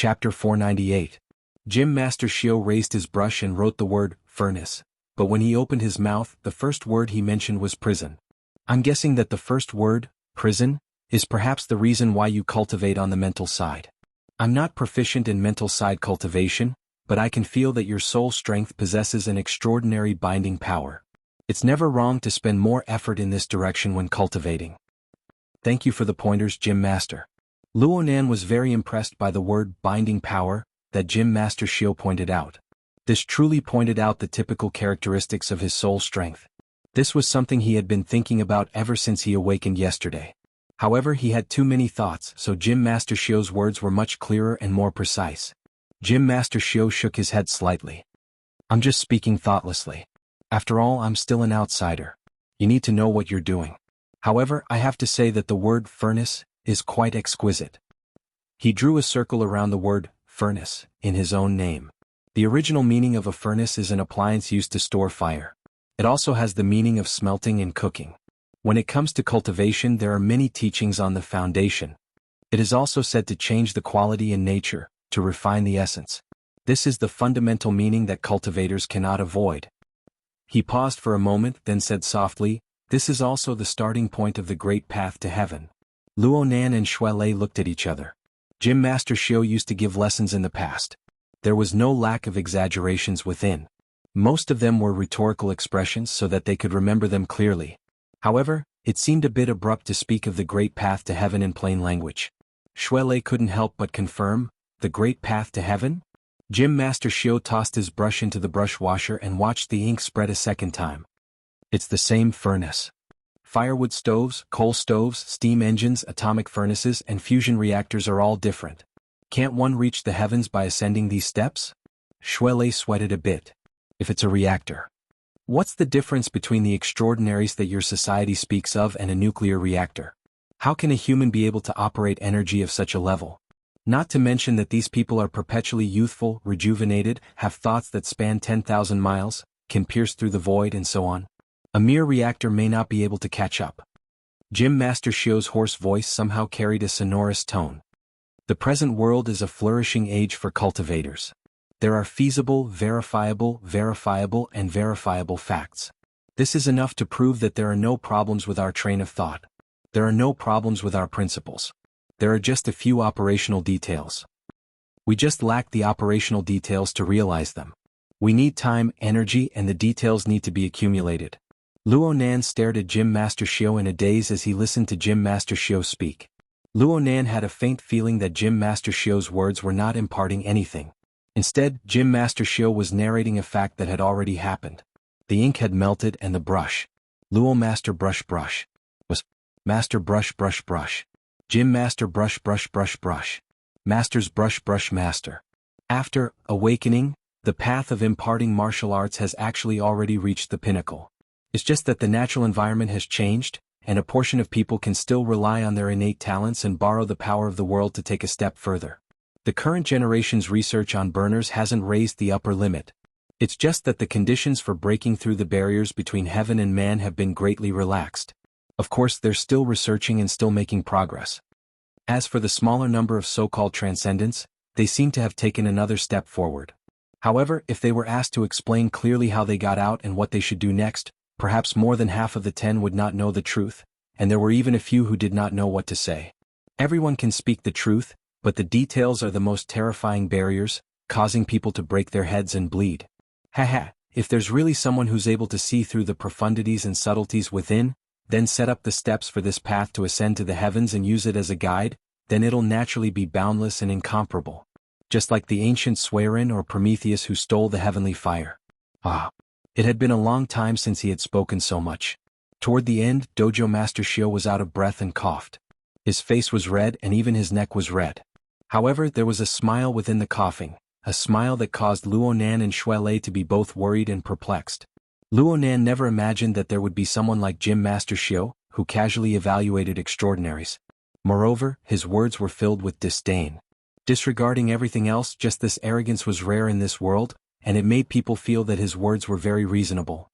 Chapter 498. Gym Master Xiao raised his brush and wrote the word, furnace, but when he opened his mouth, the first word he mentioned was prison. I'm guessing that the first word, prison, is perhaps the reason why you cultivate on the mental side. I'm not proficient in mental side cultivation, but I can feel that your soul strength possesses an extraordinary binding power. It's never wrong to spend more effort in this direction when cultivating. Thank you for the pointers, Gym Master. Luonan was very impressed by the word binding power that Gym Master Xiao pointed out. This truly pointed out the typical characteristics of his soul strength. This was something he had been thinking about ever since he awakened yesterday. However, he had too many thoughts, so Gym Master Xiao's words were much clearer and more precise. Gym Master Xiao shook his head slightly. I'm just speaking thoughtlessly. After all, I'm still an outsider. You need to know what you're doing. However, I have to say that the word furnace is quite exquisite. He drew a circle around the word furnace in his own name. The original meaning of a furnace is an appliance used to store fire. It also has the meaning of smelting and cooking. When it comes to cultivation, there are many teachings on the foundation. It is also said to change the quality in nature, to refine the essence. This is the fundamental meaning that cultivators cannot avoid. He paused for a moment, then said softly, this is also the starting point of the great path to heaven. Luonan and Shuelei looked at each other. Gym Master Xiao used to give lessons in the past. There was no lack of exaggerations within. Most of them were rhetorical expressions so that they could remember them clearly. However, it seemed a bit abrupt to speak of the great path to heaven in plain language. Shuelei couldn't help but confirm, the great path to heaven? Gym Master Xiao tossed his brush into the brush washer and watched the ink spread a second time. It's the same furnace. Firewood stoves, coal stoves, steam engines, atomic furnaces, and fusion reactors are all different. Can't one reach the heavens by ascending these steps? Shuelei sweated a bit. If it's a reactor. What's the difference between the extraordinaries that your society speaks of and a nuclear reactor? How can a human be able to operate energy of such a level? Not to mention that these people are perpetually youthful, rejuvenated, have thoughts that span 10,000 miles, can pierce through the void and so on. A mere reactor may not be able to catch up. Gym Master Xiao's hoarse voice somehow carried a sonorous tone. The present world is a flourishing age for cultivators. There are feasible, verifiable, and verifiable facts. This is enough to prove that there are no problems with our train of thought. There are no problems with our principles. There are just a few operational details. We just lack the operational details to realize them. We need time, energy, and the details need to be accumulated. Luonan stared at Gym Master Xiao in a daze as he listened to Gym Master Xiao speak. Luonan had a faint feeling that Gym Master Xiao's words were not imparting anything. Instead, Gym Master Xiao was narrating a fact that had already happened. The ink had melted and the brush. Luo Master brush was Master brush. Gym Master brush. Master's brush master. After awakening, the path of imparting martial arts has actually already reached the pinnacle. It's just that the natural environment has changed, and a portion of people can still rely on their innate talents and borrow the power of the world to take a step further. The current generation's research on burners hasn't raised the upper limit. It's just that the conditions for breaking through the barriers between heaven and man have been greatly relaxed. Of course, they're still researching and still making progress. As for the smaller number of so-called transcendents, they seem to have taken another step forward. However, if they were asked to explain clearly how they got out and what they should do next, perhaps more than half of the 10 would not know the truth, and there were even a few who did not know what to say. Everyone can speak the truth, but the details are the most terrifying barriers, causing people to break their heads and bleed. Haha, if there's really someone who's able to see through the profundities and subtleties within, then set up the steps for this path to ascend to the heavens and use it as a guide, then it'll naturally be boundless and incomparable. Just like the ancient Swerin or Prometheus who stole the heavenly fire. It had been a long time since he had spoken so much. Toward the end, Dojo Master Xiao was out of breath and coughed. His face was red and even his neck was red. However, there was a smile within the coughing, a smile that caused Luonan and Shuelei to be both worried and perplexed. Luonan never imagined that there would be someone like Gym Master Xiao, who casually evaluated extraordinaries. Moreover, his words were filled with disdain. Disregarding everything else, just this arrogance was rare in this world, and it made people feel that his words were very reasonable.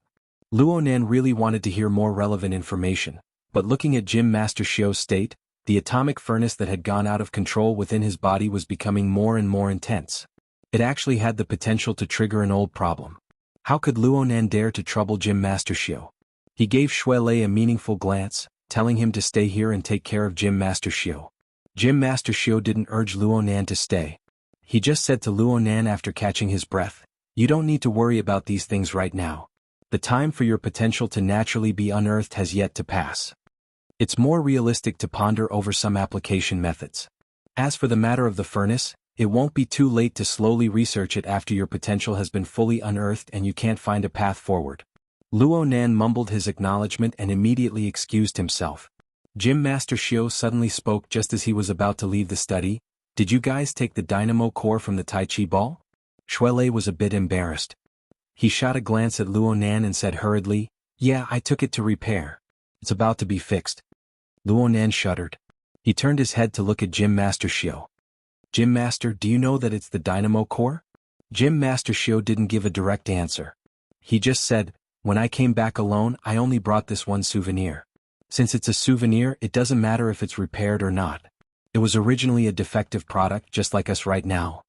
Luonan really wanted to hear more relevant information, but looking at Gym Master Xiao's state, The atomic furnace that had gone out of control within his body was becoming more and more intense. It actually had the potential to trigger an old problem. How could Luonan dare to trouble Gym Master Xiao? He gave Shuelei a meaningful glance, telling him to stay here and take care of Gym Master Xiao. Gym Master Xiao didn't urge Luonan to stay. He just said to Luonan after catching his breath, "You don't need to worry about these things right now. The time for your potential to naturally be unearthed has yet to pass. It's more realistic to ponder over some application methods. As for the matter of the furnace, it won't be too late to slowly research it after your potential has been fully unearthed and you can't find a path forward." Luonan mumbled his acknowledgement and immediately excused himself. Gym Master Xiao suddenly spoke just as he was about to leave the study. "Did you guys take the dynamo core from the Tai Chi ball?" Shuelei was a bit embarrassed. He shot a glance at Luonan and said hurriedly, "Yeah, I took it to repair. It's about to be fixed." Luonan shuddered. He turned his head to look at Gym Master Xiao. "Gym Master, do you know that it's the dynamo core?" Gym Master Xiao didn't give a direct answer. He just said, "When I came back alone, I only brought this one souvenir. Since it's a souvenir, it doesn't matter if it's repaired or not. It was originally a defective product just like us right now.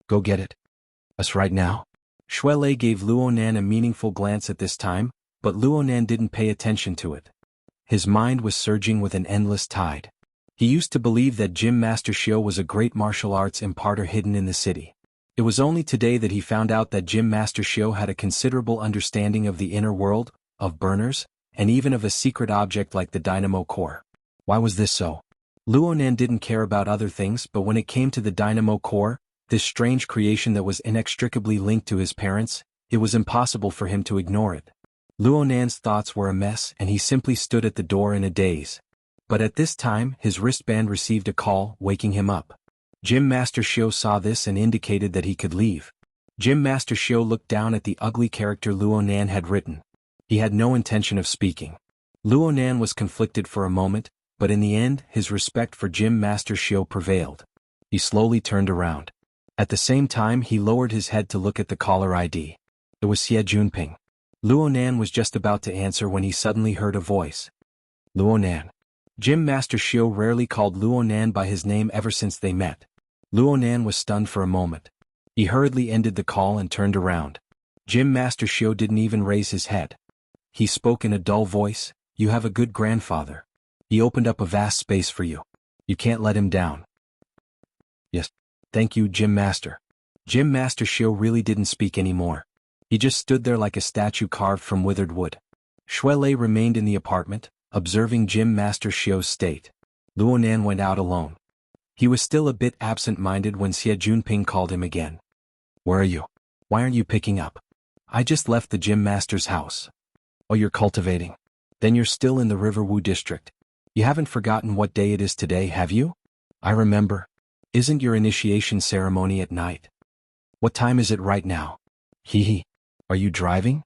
Go get it." "Us right now?" Shuelei gave Luonan a meaningful glance at this time, but Luonan didn't pay attention to it. His mind was surging with an endless tide. He used to believe that Gym Master Xiao was a great martial arts imparter hidden in the city. It was only today that he found out that Gym Master Xiao had a considerable understanding of the inner world, of burners, and even of a secret object like the dynamo core. Why was this so? Luonan didn't care about other things, but when it came to the dynamo core, this strange creation that was inextricably linked to his parents, it was impossible for him to ignore it. Luonan's thoughts were a mess and he simply stood at the door in a daze. But at this time, his wristband received a call, waking him up. Gym Master Xiao saw this and indicated that he could leave. Gym Master Xiao looked down at the ugly character Luonan had written. He had no intention of speaking. Luonan was conflicted for a moment, but in the end, his respect for Gym Master Xiao prevailed. He slowly turned around. At the same time, he lowered his head to look at the caller ID. It was Xie Junping. Luonan was just about to answer when he suddenly heard a voice. "Luonan." Gym Master Xiao rarely called Luonan by his name ever since they met. Luonan was stunned for a moment. He hurriedly ended the call and turned around. Gym Master Xiao didn't even raise his head. He spoke in a dull voice, "You have a good grandfather. He opened up a vast space for you. You can't let him down." "Yes. Thank you, Gym Master." Gym Master Xiao really didn't speak anymore. He just stood there like a statue carved from withered wood. Shuelei remained in the apartment, observing Gym Master Xiao's state. Luonan went out alone. He was still a bit absent-minded when Xie Junping called him again. "Where are you? Why aren't you picking up?" "I just left the Gym Master's house." "Oh, you're cultivating. Then you're still in the Riverwu district. You haven't forgotten what day it is today, have you?" "I remember. Isn't your initiation ceremony at night?" "What time is it right now?" "Hee. Are you driving?"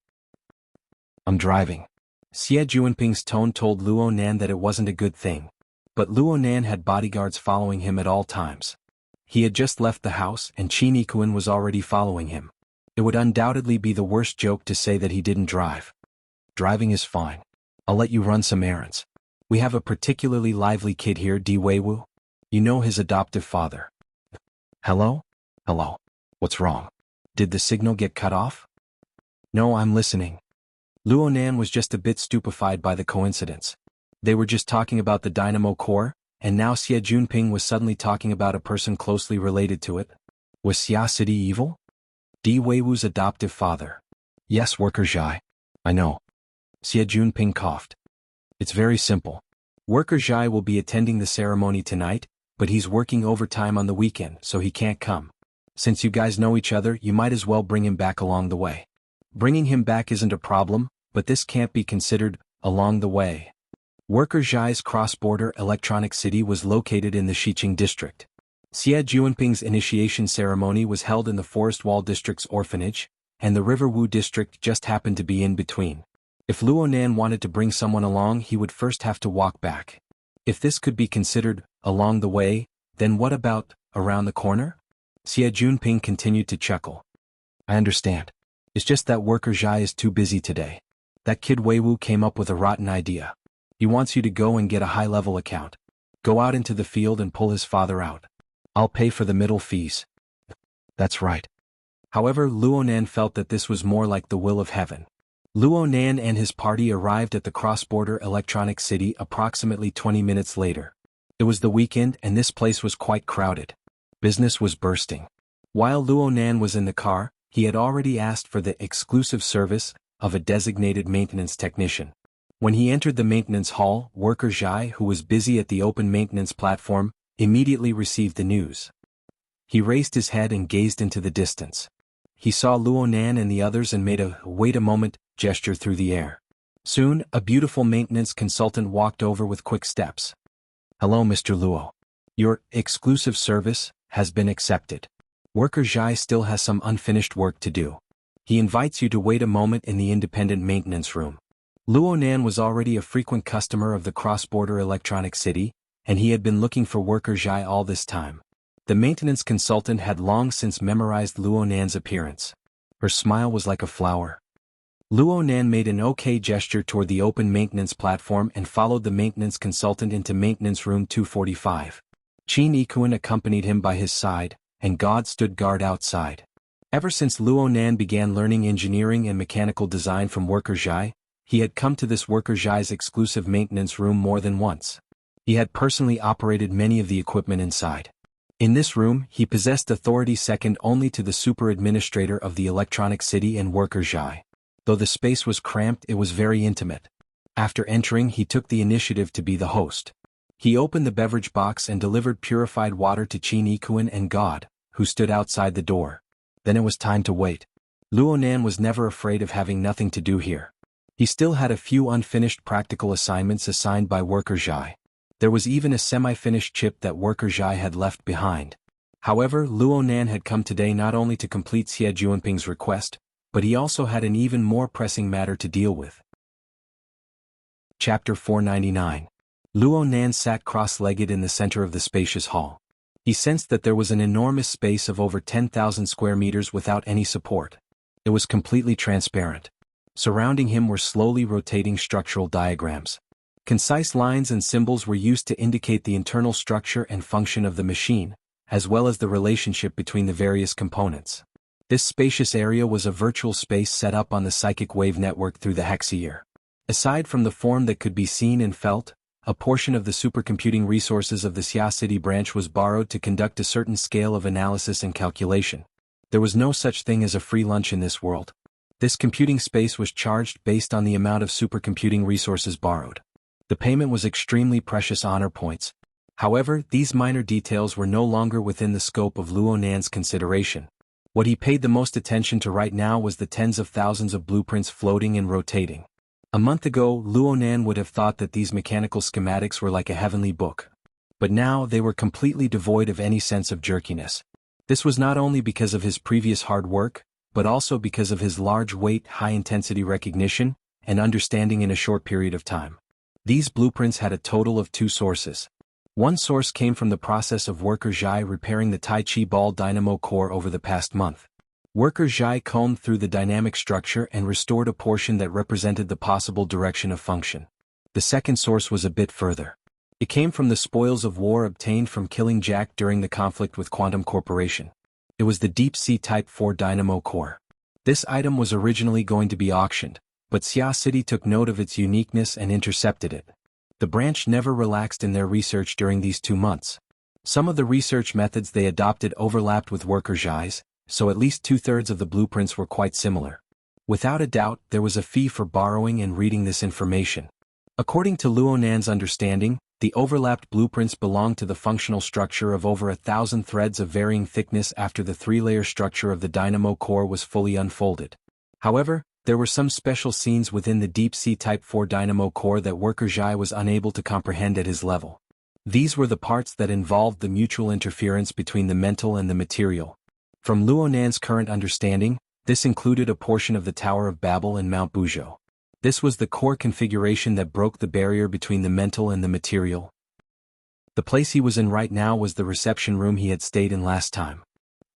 "I'm driving." Xie Junping's tone told Luonan that it wasn't a good thing. But Luonan had bodyguards following him at all times. He had just left the house and Qin Yikuan was already following him. It would undoubtedly be the worst joke to say that he didn't drive. "Driving is fine. I'll let you run some errands. We have a particularly lively kid here, Di Weiwu. You know his adoptive father." "Hello? Hello. What's wrong? Did the signal get cut off?" "No, I'm listening." Luonan was just a bit stupefied by the coincidence. They were just talking about the dynamo core, and now Xie Junping was suddenly talking about a person closely related to it. Was Xia City evil? Di Weiwu's adoptive father. "Yes, Worker Zhai. I know." Xie Junping coughed. "It's very simple. Worker Zhai will be attending the ceremony tonight, but he's working overtime on the weekend, so he can't come. Since you guys know each other, you might as well bring him back along the way." "Bringing him back isn't a problem, but this can't be considered along the way." Worker Zhai's cross-border electronic city was located in the Xiqing district. Xie Junping's initiation ceremony was held in the Forest Wall district's orphanage, and the Riverwu district just happened to be in between. If Luonan wanted to bring someone along, he would first have to walk back. If this could be considered along the way, then what about around the corner? Xie Junping continued to chuckle. "I understand. It's just that Worker Zhai is too busy today. That kid Weiwu came up with a rotten idea. He wants you to go and get a high-level account. Go out into the field and pull his father out. I'll pay for the middle fees. That's right. However, Luonan felt that this was more like the will of heaven. Luonan and his party arrived at the cross-border electronic city approximately 20 minutes later. It was the weekend and this place was quite crowded. Business was bursting. While Luonan was in the car, he had already asked for the exclusive service of a designated maintenance technician. When he entered the maintenance hall, worker Zhai, who was busy at the open maintenance platform, immediately received the news. He raised his head and gazed into the distance. He saw Luonan and the others and made a "wait a moment" gesture through the air. Soon, a beautiful maintenance consultant walked over with quick steps. "Hello, Mr. Luo. Your exclusive service has been accepted. Worker Zhai still has some unfinished work to do. He invites you to wait a moment in the independent maintenance room." Luonan was already a frequent customer of the cross-border electronic city, and he had been looking for worker Zhai all this time. The maintenance consultant had long since memorized Luonan's appearance. Her smile was like a flower. Luonan made an okay gesture toward the open maintenance platform and followed the maintenance consultant into maintenance room 245. Xuanhuan accompanied him by his side, and God stood guard outside. Ever since Luonan began learning engineering and mechanical design from worker Zhai, he had come to this worker Zhai's exclusive maintenance room more than once. He had personally operated many of the equipment inside. In this room, he possessed authority second only to the super administrator of the electronic city and worker Zhai. Though the space was cramped, it was very intimate. After entering, he took the initiative to be the host. He opened the beverage box and delivered purified water to Xuanhuan and God, who stood outside the door. Then it was time to wait. Luonan was never afraid of having nothing to do here. He still had a few unfinished practical assignments assigned by worker Zhai. There was even a semi-finished chip that worker Zhai had left behind. However, Luonan had come today not only to complete Xie Juanping's request, but he also had an even more pressing matter to deal with. Chapter 499. Luonan sat cross-legged in the center of the spacious hall. He sensed that there was an enormous space of over 10,000 square meters without any support. It was completely transparent. Surrounding him were slowly rotating structural diagrams. Concise lines and symbols were used to indicate the internal structure and function of the machine, as well as the relationship between the various components. This spacious area was a virtual space set up on the psychic wave network through the hexayear. Aside from the form that could be seen and felt, a portion of the supercomputing resources of the Xia City branch was borrowed to conduct a certain scale of analysis and calculation. There was no such thing as a free lunch in this world. This computing space was charged based on the amount of supercomputing resources borrowed. The payment was extremely precious honor points. However, these minor details were no longer within the scope of Luonan's consideration. What he paid the most attention to right now was the tens of thousands of blueprints floating and rotating. A month ago, Luonan would have thought that these mechanical schematics were like a heavenly book. But now they were completely devoid of any sense of jerkiness. This was not only because of his previous hard work, but also because of his large weight, high-intensity recognition, and understanding in a short period of time. These blueprints had a total of 2 sources. One source came from the process of worker Zhai repairing the Tai Chi ball dynamo core over the past month. Worker Zhai combed through the dynamic structure and restored a portion that represented the possible direction of function. The second source was a bit further. It came from the spoils of war obtained from killing Jack during the conflict with Quantum Corporation. It was the Deep Sea Type 4 dynamo core. This item was originally going to be auctioned, but Xia City took note of its uniqueness and intercepted it. The branch never relaxed in their research during these 2 months. Some of the research methods they adopted overlapped with worker Zhai's, so at least 2/3 of the blueprints were quite similar. Without a doubt, there was a fee for borrowing and reading this information. According to Luonan's understanding, the overlapped blueprints belonged to the functional structure of over 1,000 threads of varying thickness after the 3-layer structure of the dynamo core was fully unfolded. However, there were some special scenes within the Deep Sea Type 4 dynamo core that worker Zhai was unable to comprehend at his level. These were the parts that involved the mutual interference between the mental and the material. From Luonan's current understanding, this included a portion of the Tower of Babel and Mount Buzhou. This was the core configuration that broke the barrier between the mental and the material. The place he was in right now was the reception room he had stayed in last time.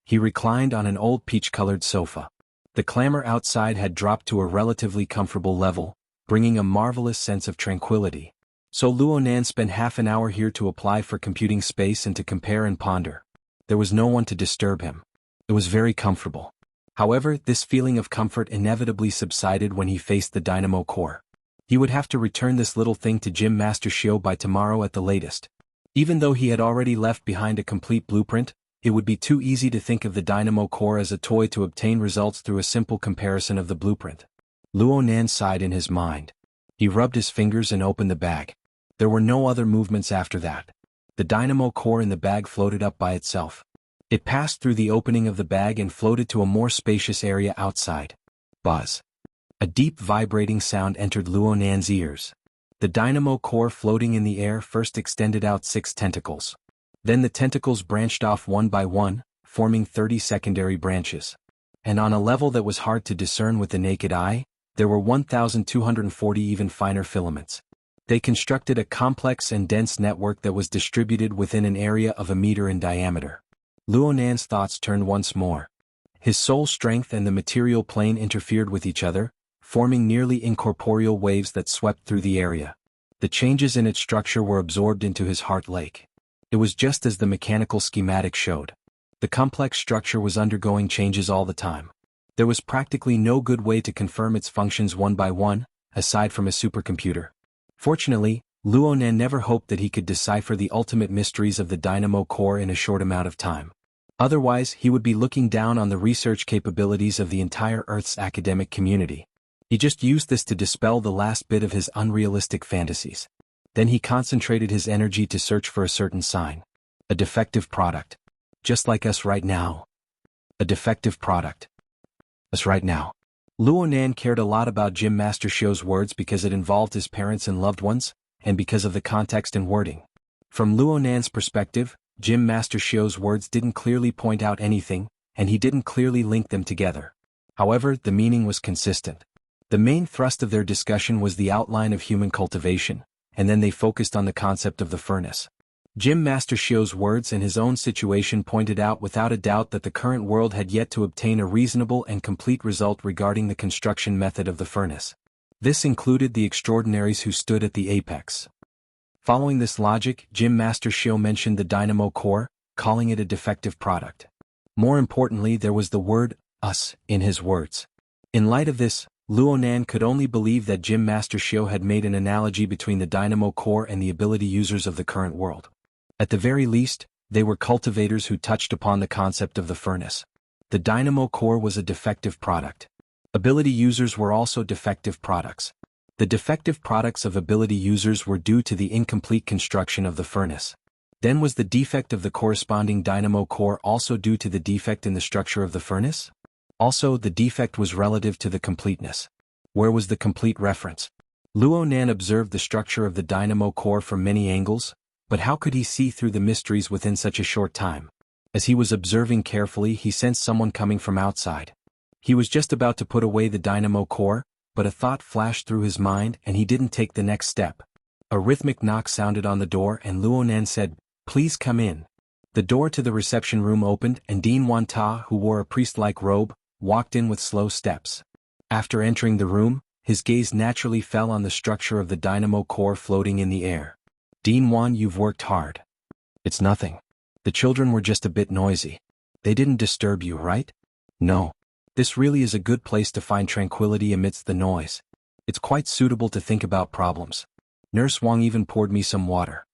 He reclined on an old peach-colored sofa. The clamor outside had dropped to a relatively comfortable level, bringing a marvelous sense of tranquility. So Luonan spent half an hour here to apply for computing space and to compare and ponder. There was no one to disturb him. It was very comfortable. However, this feeling of comfort inevitably subsided when he faced the dynamo core. He would have to return this little thing to Gym Master Shio by tomorrow at the latest. Even though he had already left behind a complete blueprint, it would be too easy to think of the dynamo core as a toy to obtain results through a simple comparison of the blueprint. Luonan sighed in his mind. He rubbed his fingers and opened the bag. There were no other movements after that. The dynamo core in the bag floated up by itself. It passed through the opening of the bag and floated to a more spacious area outside. Buzz. A deep vibrating sound entered Luonan's ears. The dynamo core floating in the air first extended out 6 tentacles. Then the tentacles branched off one by one, forming 30 secondary branches. And on a level that was hard to discern with the naked eye, there were 1,240 even finer filaments. They constructed a complex and dense network that was distributed within an area of a meter in diameter. Luonan's thoughts turned once more. His soul strength and the material plane interfered with each other, forming nearly incorporeal waves that swept through the area. The changes in its structure were absorbed into his heart lake. It was just as the mechanical schematic showed. The complex structure was undergoing changes all the time. There was practically no good way to confirm its functions one by one, aside from a supercomputer. Fortunately, Luonan never hoped that he could decipher the ultimate mysteries of the dynamo core in a short amount of time. Otherwise, he would be looking down on the research capabilities of the entire Earth's academic community. He just used this to dispel the last bit of his unrealistic fantasies. Then he concentrated his energy to search for a certain sign. A defective product. Just like us right now. A defective product. Us right now. Luonan cared a lot about Gym Master Shio's words because it involved his parents and loved ones, and because of the context and wording. From Luonan's perspective, Gym Master Shio's words didn't clearly point out anything, and he didn't clearly link them together. However, the meaning was consistent. The main thrust of their discussion was the outline of human cultivation, and then they focused on the concept of the furnace. Gym Master Shio's words and his own situation pointed out without a doubt that the current world had yet to obtain a reasonable and complete result regarding the construction method of the furnace. This included the extraordinaries who stood at the apex. Following this logic, Gym Master Shio mentioned the dynamo core, calling it a defective product. More importantly, there was the word, us, in his words. In light of this, Luonan could only believe that Gym Master Shio had made an analogy between the dynamo core and the ability users of the current world. At the very least, they were cultivators who touched upon the concept of the furnace. The dynamo core was a defective product. Ability users were also defective products. The defective products of ability users were due to the incomplete construction of the furnace. Then was the defect of the corresponding dynamo core also due to the defect in the structure of the furnace? Also, the defect was relative to the completeness. Where was the complete reference? Luonan observed the structure of the dynamo core from many angles, but how could he see through the mysteries within such a short time? As he was observing carefully, he sensed someone coming from outside. He was just about to put away the dynamo core, but a thought flashed through his mind and he didn't take the next step. A rhythmic knock sounded on the door and Luonan said, "Please come in." The door to the reception room opened and Dean Wanta, who wore a priest-like robe, walked in with slow steps. After entering the room, his gaze naturally fell on the structure of the dynamo core floating in the air. "Dean Wan, you've worked hard." "It's nothing. The children were just a bit noisy. They didn't disturb you, right?" "No. This really is a good place to find tranquility amidst the noise. It's quite suitable to think about problems. Nurse Wang even poured me some water."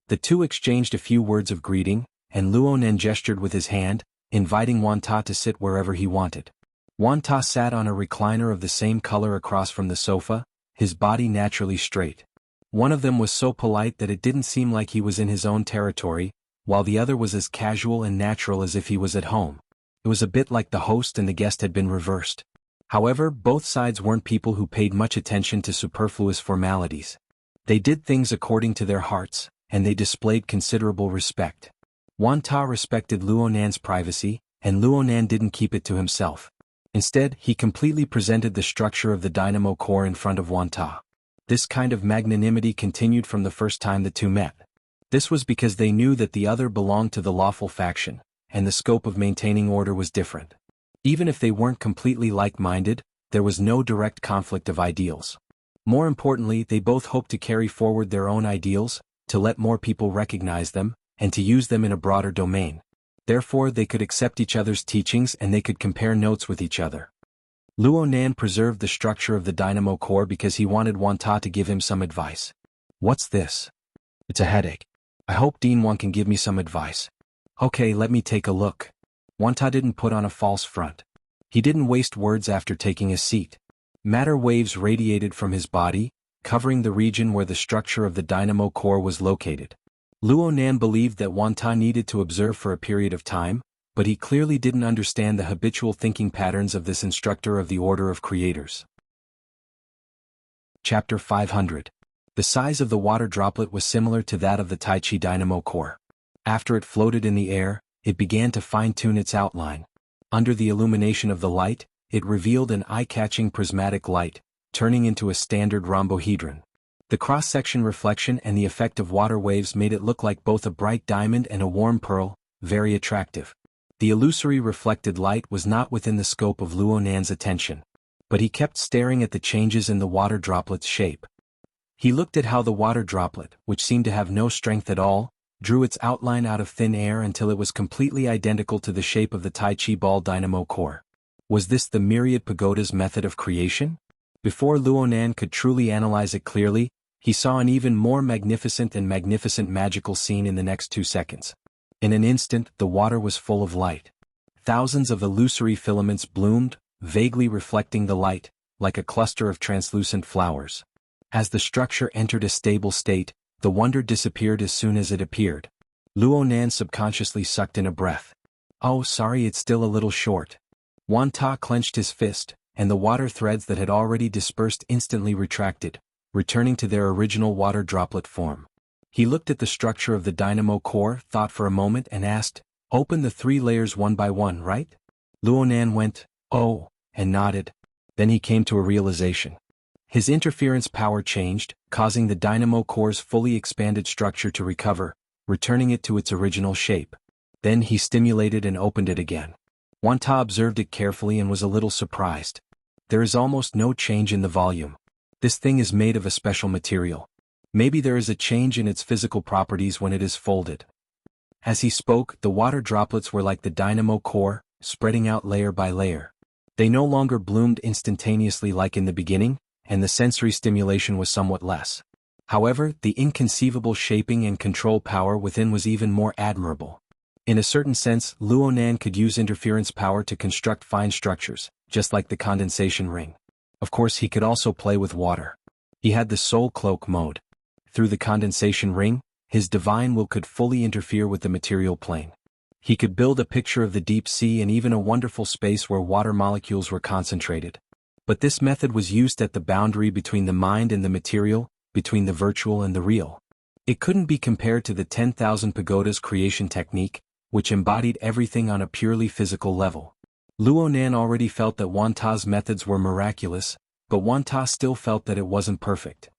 The two exchanged a few words of greeting, and Luonan gestured with his hand, inviting Wanta to sit wherever he wanted. Wanta sat on a recliner of the same color across from the sofa, his body naturally straight. One of them was so polite that it didn't seem like he was in his own territory, while the other was as casual and natural as if he was at home. It was a bit like the host and the guest had been reversed. However, both sides weren't people who paid much attention to superfluous formalities. They did things according to their hearts, and they displayed considerable respect. Wanta respected Luonan's privacy, and Luonan didn't keep it to himself. Instead, he completely presented the structure of the dynamo core in front of Wanta. This kind of magnanimity continued from the first time the two met. This was because they knew that the other belonged to the lawful faction, and the scope of maintaining order was different. Even if they weren't completely like-minded, there was no direct conflict of ideals. More importantly, they both hoped to carry forward their own ideals, to let more people recognize them, and to use them in a broader domain. Therefore, they could accept each other's teachings and they could compare notes with each other. Luo Nan preserved the structure of the dynamo core because he wanted Wan Ta to give him some advice. What's this? It's a headache. I hope Dean Wan can give me some advice. Okay, let me take a look. Wan Ta didn't put on a false front. He didn't waste words after taking a seat. Matter waves radiated from his body, covering the region where the structure of the dynamo core was located. Luo Nan believed that Wan Ta needed to observe for a period of time, but he clearly didn't understand the habitual thinking patterns of this instructor of the Order of Creators. Chapter 500. The size of the water droplet was similar to that of the Tai Chi dynamo core. After it floated in the air, it began to fine-tune its outline. Under the illumination of the light, it revealed an eye-catching prismatic light, turning into a standard rhombohedron. The cross-section reflection and the effect of water waves made it look like both a bright diamond and a warm pearl, very attractive. The illusory reflected light was not within the scope of Luo Nan's attention. But he kept staring at the changes in the water droplet's shape. He looked at how the water droplet, which seemed to have no strength at all, drew its outline out of thin air until it was completely identical to the shape of the Tai Chi ball dynamo core. Was this the myriad pagoda's method of creation? Before Luo Nan could truly analyze it clearly, he saw an even more magnificent magical scene in the next 2 seconds. In an instant, the water was full of light. Thousands of illusory filaments bloomed, vaguely reflecting the light, like a cluster of translucent flowers. As the structure entered a stable state, the wonder disappeared as soon as it appeared. Luo Nan subconsciously sucked in a breath. Oh, sorry, it's still a little short. Wan Ta clenched his fist, and the water threads that had already dispersed instantly retracted, returning to their original water droplet form. He looked at the structure of the dynamo core, thought for a moment and asked, "Open the 3 layers one by one, right?" Luo Nan went, "Oh," and nodded. Then he came to a realization. His interference power changed, causing the dynamo core's fully expanded structure to recover, returning it to its original shape. Then he stimulated and opened it again. Wan Ta observed it carefully and was a little surprised. There is almost no change in the volume. This thing is made of a special material. Maybe there is a change in its physical properties when it is folded. As he spoke, the water droplets were like the dynamo core, spreading out layer by layer. They no longer bloomed instantaneously like in the beginning, and the sensory stimulation was somewhat less. However, the inconceivable shaping and control power within was even more admirable. In a certain sense, Luo Nan could use interference power to construct fine structures, just like the condensation ring. Of course, he could also play with water. He had the soul cloak mode. Through the condensation ring, his divine will could fully interfere with the material plane. He could build a picture of the deep sea and even a wonderful space where water molecules were concentrated. But this method was used at the boundary between the mind and the material, between the virtual and the real. It couldn't be compared to the 10,000 pagodas creation technique, which embodied everything on a purely physical level. Luo Nan already felt that Wan Ta's methods were miraculous, but Wan Ta still felt that it wasn't perfect.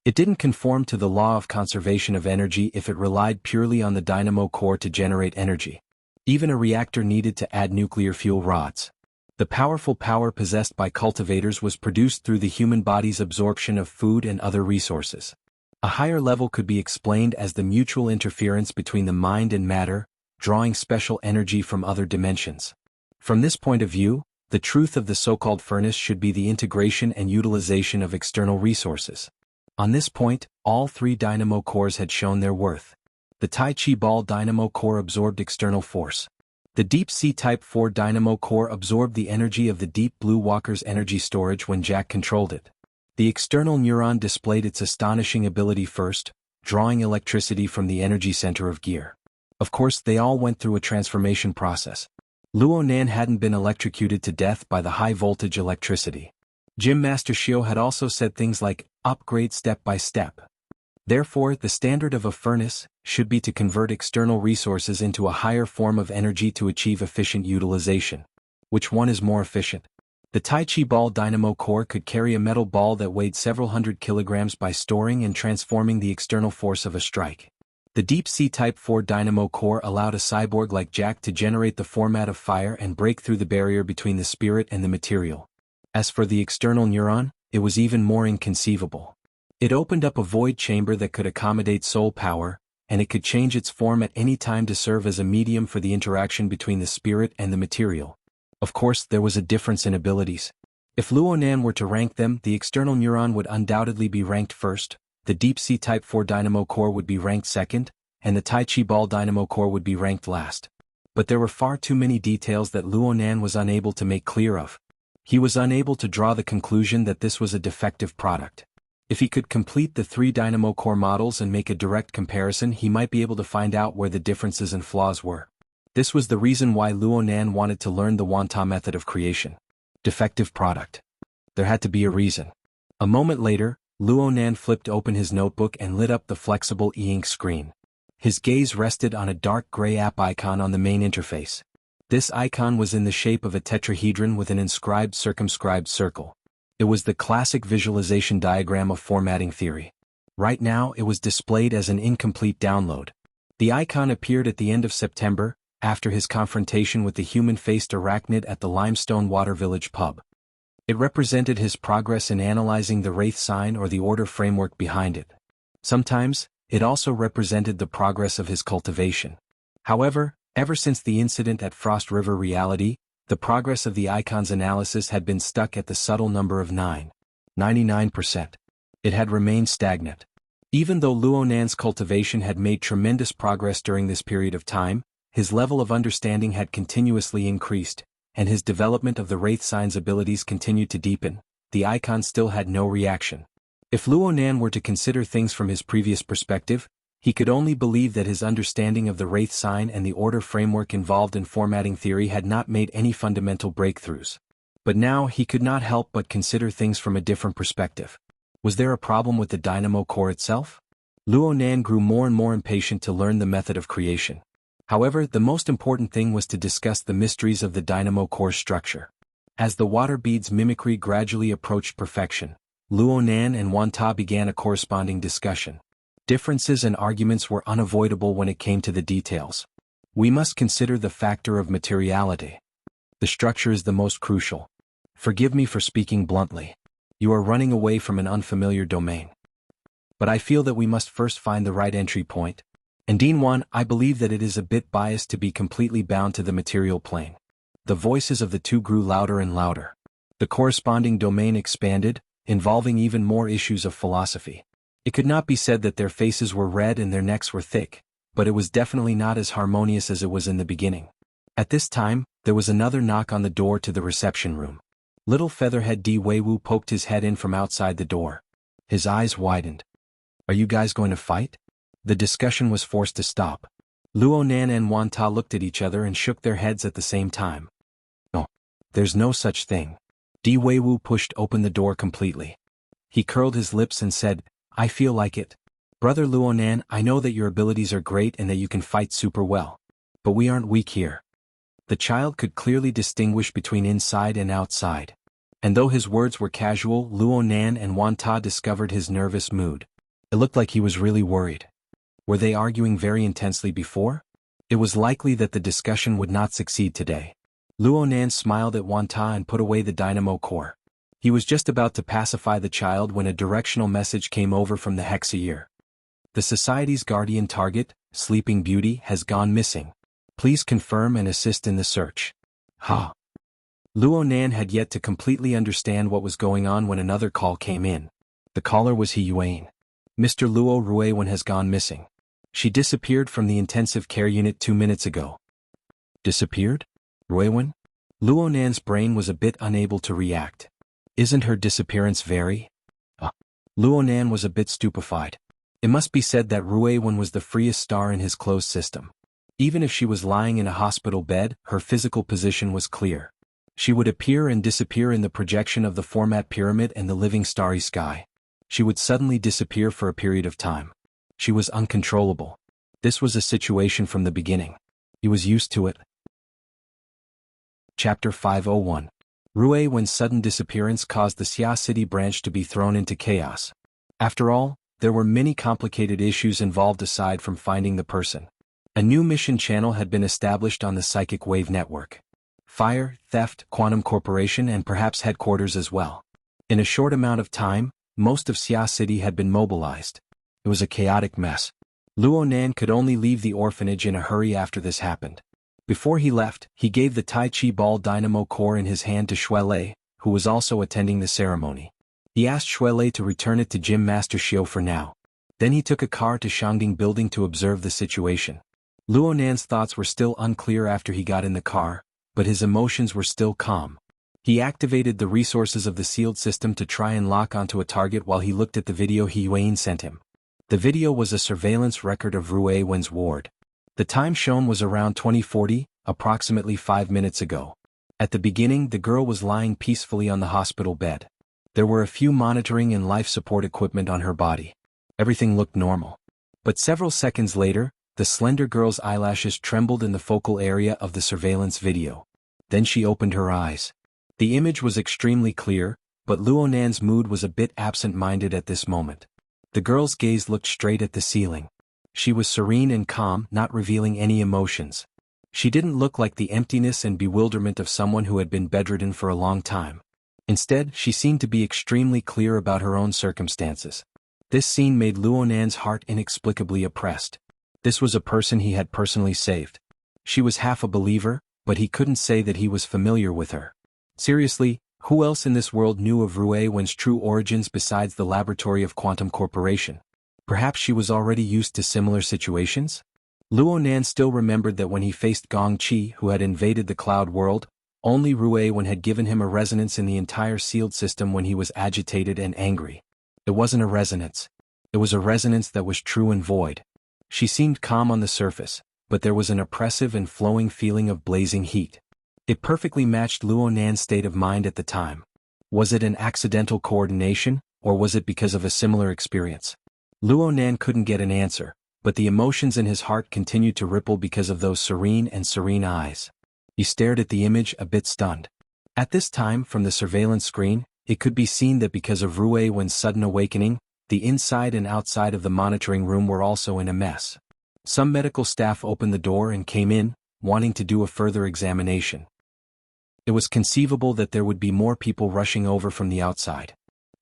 It didn't conform to the law of conservation of energy if it relied purely on the dynamo core to generate energy. Even a reactor needed to add nuclear fuel rods. The powerful power possessed by cultivators was produced through the human body's absorption of food and other resources. A higher level could be explained as the mutual interference between the mind and matter, drawing special energy from other dimensions. From this point of view, the truth of the so-called furnace should be the integration and utilization of external resources. On this point, all 3 dynamo cores had shown their worth. The Tai Chi ball dynamo core absorbed external force. The Deep Sea Type 4 dynamo core absorbed the energy of the Deep Blue Walker's energy storage when Jack controlled it. The external neuron displayed its astonishing ability first, drawing electricity from the energy center of gear. Of course, they all went through a transformation process. Luo Nan hadn't been electrocuted to death by the high-voltage electricity. Gym Master Xiao had also said things like, upgrade step by step. Therefore, the standard of a furnace should be to convert external resources into a higher form of energy to achieve efficient utilization. Which one is more efficient? The Tai Chi ball dynamo core could carry a metal ball that weighed several hundred kilograms by storing and transforming the external force of a strike. The Deep Sea Type 4 dynamo core allowed a cyborg like Jack to generate the format of fire and break through the barrier between the spirit and the material. As for the external neuron, it was even more inconceivable. It opened up a void chamber that could accommodate soul power, and it could change its form at any time to serve as a medium for the interaction between the spirit and the material. Of course, there was a difference in abilities. If Luonan were to rank them, the external neuron would undoubtedly be ranked first, the Deep Sea Type 4 Dynamo Core would be ranked second, and the Tai Chi Ball Dynamo Core would be ranked last. But there were far too many details that Luonan was unable to make clear of. He was unable to draw the conclusion that this was a defective product. If he could complete the 3 Dynamo Core models and make a direct comparison, he might be able to find out where the differences and flaws were. This was the reason why Luonan wanted to learn the Wanta method of creation. Defective product. There had to be a reason. A moment later, Luonan flipped open his notebook and lit up the flexible e-ink screen. His gaze rested on a dark gray app icon on the main interface. This icon was in the shape of a tetrahedron with an inscribed circumscribed circle. It was the classic visualization diagram of formatting theory. Right now, it was displayed as an incomplete download. The icon appeared at the end of September, after his confrontation with the human-faced arachnid at the Limestone Water Village pub. It represented his progress in analyzing the Wraith sign or the order framework behind it. Sometimes, it also represented the progress of his cultivation. However, ever since the incident at Frost River Reality, the progress of the icon's analysis had been stuck at the subtle number of 99%. It had remained stagnant. Even though Luonan's cultivation had made tremendous progress during this period of time, his level of understanding had continuously increased, and his development of the Wraith sign's abilities continued to deepen. The icon still had no reaction. If Luonan were to consider things from his previous perspective, he could only believe that his understanding of the Wraith sign and the order framework involved in formatting theory had not made any fundamental breakthroughs. But now he could not help but consider things from a different perspective. Was there a problem with the Dynamo Core itself? Luonan grew more and more impatient to learn the method of creation. However, the most important thing was to discuss the mysteries of the Dynamo Core structure. As the water bead's mimicry gradually approached perfection, Luonan and Wanta began a corresponding discussion. Differences and arguments were unavoidable when it came to the details. We must consider the factor of materiality. The structure is the most crucial. Forgive me for speaking bluntly. You are running away from an unfamiliar domain. But I feel that we must first find the right entry point. And Xuanhuan, I believe that it is a bit biased to be completely bound to the material plane. The voices of the two grew louder and louder. The corresponding domain expanded, involving even more issues of philosophy. It could not be said that their faces were red and their necks were thick, but it was definitely not as harmonious as it was in the beginning. At this time, there was another knock on the door to the reception room. Little Featherhead Di Weiwu poked his head in from outside the door. His eyes widened. Are you guys going to fight? The discussion was forced to stop. Luonan and Wanta looked at each other and shook their heads at the same time. No, there's no such thing. Di Weiwu pushed open the door completely. He curled his lips and said, I feel like it. Brother Luonan, I know that your abilities are great and that you can fight super well. But we aren't weak here. The child could clearly distinguish between inside and outside. And though his words were casual, Luonan and Wanta discovered his nervous mood. It looked like he was really worried. Were they arguing very intensely before? It was likely that the discussion would not succeed today. Luonan smiled at Wanta and put away the Dynamo Core. He was just about to pacify the child when a directional message came over from the Hexier. The Society's guardian target, Sleeping Beauty, has gone missing. Please confirm and assist in the search. Ha! Luonan had yet to completely understand what was going on when another call came in. The caller was Yuan. Mr. Luo Ruewen has gone missing. She disappeared from the intensive care unit 2 minutes ago. Disappeared? Ruewen? Luonan's brain was a bit unable to react. Isn't her disappearance very? Luonan was a bit stupefied. It must be said that Ruewen was the freest star in his closed system. Even if she was lying in a hospital bed, her physical position was clear. She would appear and disappear in the projection of the format pyramid and the living starry sky. She would suddenly disappear for a period of time. She was uncontrollable. This was a situation from the beginning. He was used to it. Chapter 501. Ruewen's sudden disappearance caused the Xia City branch to be thrown into chaos. After all, there were many complicated issues involved aside from finding the person. A new mission channel had been established on the Psychic Wave Network. Fire, theft, Quantum Corporation, and perhaps headquarters as well. In a short amount of time, most of Xia City had been mobilized. It was a chaotic mess. Luonan could only leave the orphanage in a hurry after this happened. Before he left, he gave the Tai Chi ball dynamo core in his hand to Shuelei, who was also attending the ceremony. He asked Shuelei to return it to Gym Master Xiao for now. Then he took a car to Shangding Building to observe the situation. Luonan's thoughts were still unclear after he got in the car, but his emotions were still calm. He activated the resources of the sealed system to try and lock onto a target while he looked at the video Huiyuan sent him. The video was a surveillance record of Ruiwen's ward. The time shown was around 2040, approximately 5 minutes ago. At the beginning, the girl was lying peacefully on the hospital bed. There were a few monitoring and life support equipment on her body. Everything looked normal. But several seconds later, the slender girl's eyelashes trembled in the focal area of the surveillance video. Then she opened her eyes. The image was extremely clear, but Luonan's mood was a bit absent-minded at this moment. The girl's gaze looked straight at the ceiling. She was serene and calm, not revealing any emotions. She didn't look like the emptiness and bewilderment of someone who had been bedridden for a long time. Instead, she seemed to be extremely clear about her own circumstances. This scene made Luonan's heart inexplicably oppressed. This was a person he had personally saved. She was half a believer, but he couldn't say that he was familiar with her. Seriously, who else in this world knew of Ruiwen's true origins besides the laboratory of Quantum Corporation? Perhaps she was already used to similar situations? Luonan still remembered that when he faced Gong Qi, who had invaded the cloud world, only Ruiwen had given him a resonance in the entire sealed system when he was agitated and angry. It wasn't a resonance. It was a resonance that was true and void. She seemed calm on the surface, but there was an oppressive and flowing feeling of blazing heat. It perfectly matched Luonan's state of mind at the time. Was it an accidental coordination, or was it because of a similar experience? Luonan couldn't get an answer, but the emotions in his heart continued to ripple because of those serene eyes. He stared at the image a bit stunned. At this time, from the surveillance screen, it could be seen that because of Ruiwen's sudden awakening, the inside and outside of the monitoring room were also in a mess. Some medical staff opened the door and came in, wanting to do a further examination. It was conceivable that there would be more people rushing over from the outside.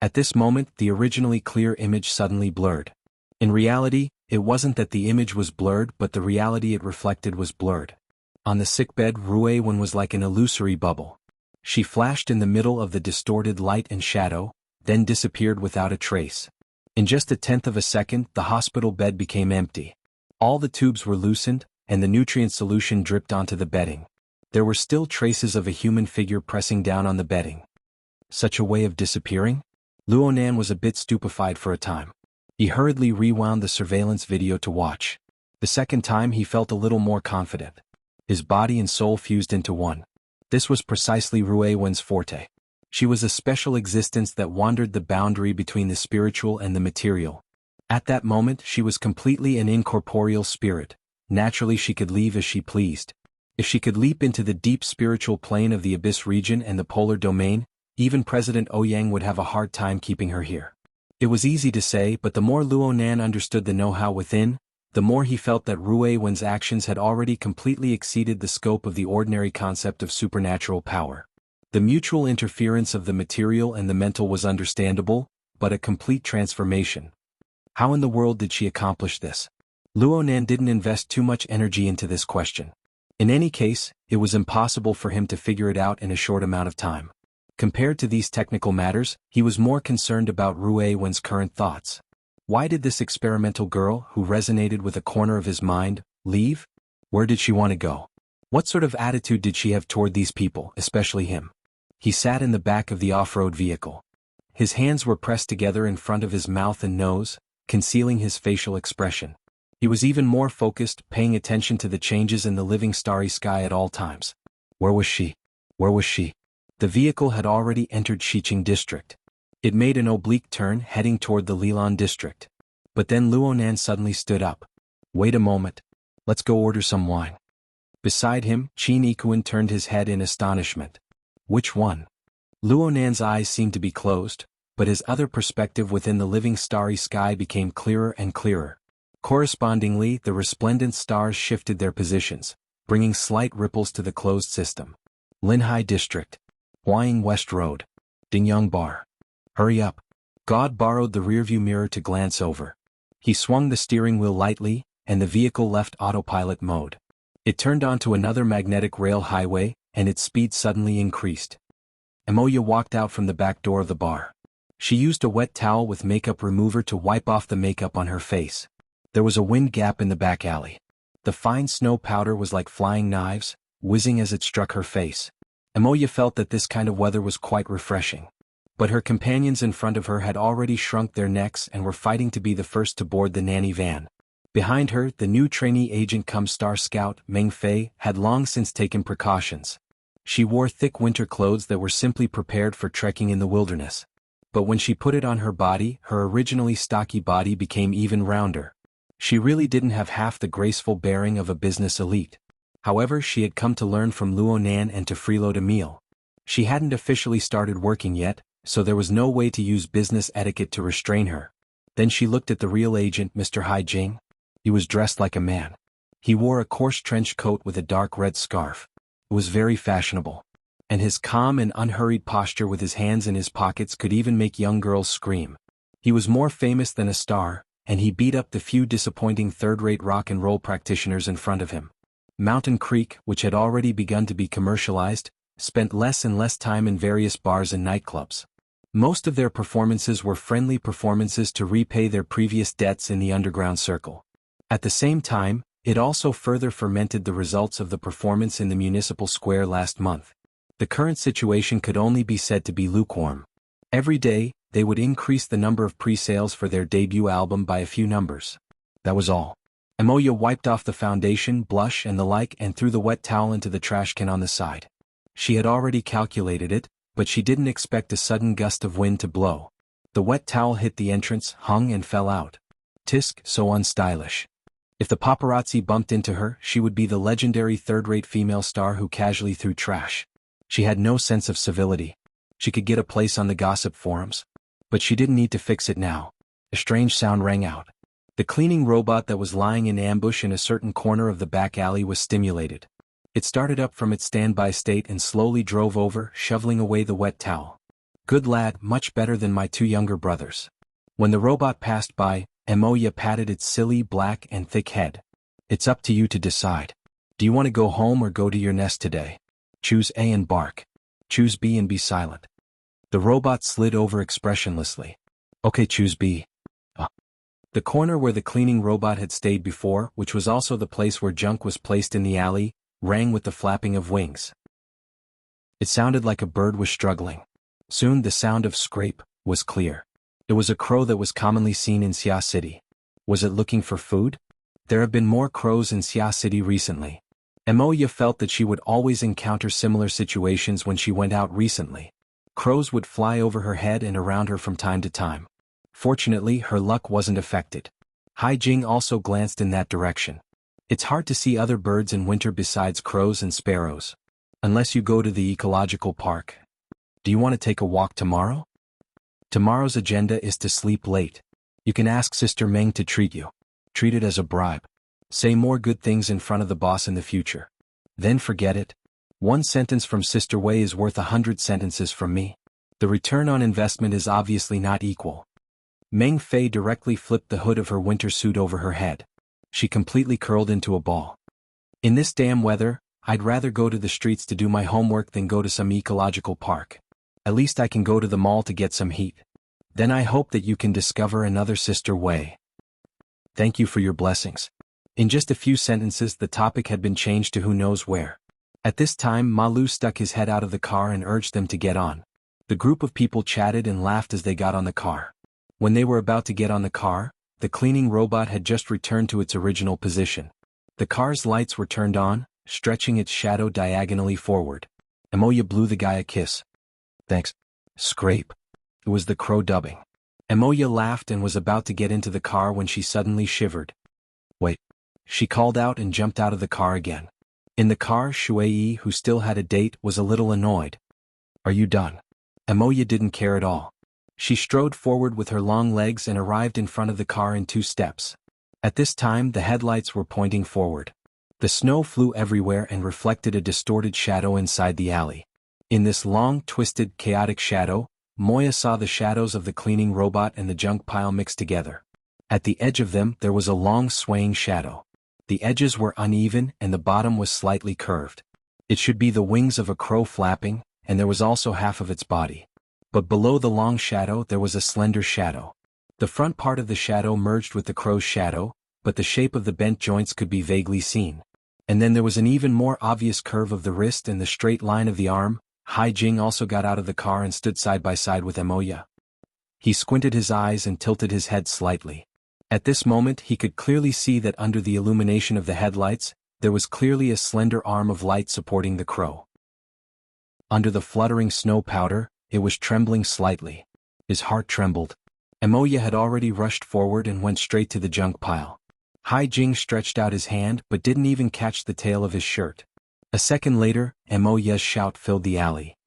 At this moment, the originally clear image suddenly blurred. In reality, it wasn't that the image was blurred, but the reality it reflected was blurred. On the sickbed, Ruiwen was like an illusory bubble. She flashed in the middle of the distorted light and shadow, then disappeared without a trace. In just a tenth of a second, the hospital bed became empty. All the tubes were loosened, and the nutrient solution dripped onto the bedding. There were still traces of a human figure pressing down on the bedding. Such a way of disappearing? Luonan was a bit stupefied for a time. He hurriedly rewound the surveillance video to watch. The second time he felt a little more confident. His body and soul fused into one. This was precisely Ruiwen's forte. She was a special existence that wandered the boundary between the spiritual and the material. At that moment she was completely an incorporeal spirit. Naturally she could leave as she pleased. If she could leap into the deep spiritual plane of the Abyss region and the polar domain, even President Ouyang would have a hard time keeping her here. It was easy to say, but the more Luonan understood the know-how within, the more he felt that Ruiwen's actions had already completely exceeded the scope of the ordinary concept of supernatural power. The mutual interference of the material and the mental was understandable, but a complete transformation. How in the world did she accomplish this? Luonan didn't invest too much energy into this question. In any case, it was impossible for him to figure it out in a short amount of time. Compared to these technical matters, he was more concerned about Ruiwen's current thoughts. Why did this experimental girl, who resonated with a corner of his mind, leave? Where did she want to go? What sort of attitude did she have toward these people, especially him? He sat in the back of the off-road vehicle. His hands were pressed together in front of his mouth and nose, concealing his facial expression. He was even more focused, paying attention to the changes in the living starry sky at all times. Where was she? Where was she? The vehicle had already entered Xiqing district. It made an oblique turn heading toward the Lilan district. But then Luonan suddenly stood up. Wait a moment. Let's go order some wine. Beside him, Qin Ikuan turned his head in astonishment. Which one? Luonan's eyes seemed to be closed, but his other perspective within the living starry sky became clearer and clearer. Correspondingly, the resplendent stars shifted their positions, bringing slight ripples to the closed system. Linhai District. Huaying West Road. Dingyang Bar. Hurry up. God borrowed the rearview mirror to glance over. He swung the steering wheel lightly, and the vehicle left autopilot mode. It turned onto another magnetic rail highway, and its speed suddenly increased. Amoya walked out from the back door of the bar. She used a wet towel with makeup remover to wipe off the makeup on her face. There was a wind gap in the back alley. The fine snow powder was like flying knives, whizzing as it struck her face. Amoya felt that this kind of weather was quite refreshing. But her companions in front of her had already shrunk their necks and were fighting to be the first to board the nanny van. Behind her, the new trainee agent cum star scout, Meng Fei, had long since taken precautions. She wore thick winter clothes that were simply prepared for trekking in the wilderness. But when she put it on her body, her originally stocky body became even rounder. She really didn't have half the graceful bearing of a business elite. However, she had come to learn from Luo Nan and to freeload a meal. She hadn't officially started working yet, so there was no way to use business etiquette to restrain her. Then she looked at the real agent, Mr. Hai Jing. He was dressed like a man. He wore a coarse trench coat with a dark red scarf. It was very fashionable. And his calm and unhurried posture with his hands in his pockets could even make young girls scream. He was more famous than a star, and he beat up the few disappointing third-rate rock and roll practitioners in front of him. Mountain Creek, which had already begun to be commercialized, spent less and less time in various bars and nightclubs. Most of their performances were friendly performances to repay their previous debts in the underground circle. At the same time, it also further fermented the results of the performance in the municipal square last month. The current situation could only be said to be lukewarm. Every day, they would increase the number of pre-sales for their debut album by a few numbers. That was all. Amoya wiped off the foundation, blush and the like and threw the wet towel into the trash can on the side. She had already calculated it, but she didn't expect a sudden gust of wind to blow. The wet towel hit the entrance, hung and fell out. Tisk, so unstylish. If the paparazzi bumped into her, she would be the legendary third-rate female star who casually threw trash. She had no sense of civility. She could get a place on the gossip forums. But she didn't need to fix it now. A strange sound rang out. The cleaning robot that was lying in ambush in a certain corner of the back alley was stimulated. It started up from its standby state and slowly drove over, shoveling away the wet towel. Good lad, much better than my two younger brothers. When the robot passed by, Amoya patted its silly, black and thick head. It's up to you to decide. Do you want to go home or go to your nest today? Choose A and bark. Choose B and be silent. The robot slid over expressionlessly. Okay, choose B. The corner where the cleaning robot had stayed before, which was also the place where junk was placed in the alley, rang with the flapping of wings. It sounded like a bird was struggling. Soon the sound of scrape was clear. It was a crow that was commonly seen in Xia City. Was it looking for food? There have been more crows in Xia City recently. Amoya felt that she would always encounter similar situations when she went out recently. Crows would fly over her head and around her from time to time. Fortunately, her luck wasn't affected. Hai Jing also glanced in that direction. It's hard to see other birds in winter besides crows and sparrows. Unless you go to the ecological park. Do you want to take a walk tomorrow? Tomorrow's agenda is to sleep late. You can ask Sister Meng to treat you. Treat it as a bribe. Say more good things in front of the boss in the future. Then forget it. One sentence from Sister Wei is worth 100 sentences from me. The return on investment is obviously not equal. Meng Fei directly flipped the hood of her winter suit over her head. She completely curled into a ball. In this damn weather, I'd rather go to the streets to do my homework than go to some ecological park. At least I can go to the mall to get some heat. Then I hope that you can discover another Sister Wei. Thank you for your blessings. In just a few sentences the topic had been changed to who knows where. At this time Malu stuck his head out of the car and urged them to get on. The group of people chatted and laughed as they got on the car. When they were about to get on the car, the cleaning robot had just returned to its original position. The car's lights were turned on, stretching its shadow diagonally forward. Amoya blew the guy a kiss. Thanks. Scrape. It was the crow dubbing. Amoya laughed and was about to get into the car when she suddenly shivered. Wait. She called out and jumped out of the car again. In the car, Shuei, who still had a date, was a little annoyed. Are you done? Amoya didn't care at all. She strode forward with her long legs and arrived in front of the car in 2 steps. At this time the headlights were pointing forward. The snow flew everywhere and reflected a distorted shadow inside the alley. In this long, twisted, chaotic shadow, Moya saw the shadows of the cleaning robot and the junk pile mixed together. At the edge of them there was a long swaying shadow. The edges were uneven and the bottom was slightly curved. It should be the wings of a crow flapping, and there was also half of its body. But below the long shadow there was a slender shadow. The front part of the shadow merged with the crow's shadow, but the shape of the bent joints could be vaguely seen. And then there was an even more obvious curve of the wrist and the straight line of the arm. Hai Jing also got out of the car and stood side by side with Moya. He squinted his eyes and tilted his head slightly. At this moment he could clearly see that under the illumination of the headlights, there was clearly a slender arm of light supporting the crow. Under the fluttering snow powder, it was trembling slightly. His heart trembled. Moya had already rushed forward and went straight to the junk pile. Hai Jing stretched out his hand but didn't even catch the tail of his shirt. A second later, Moya's shout filled the alley.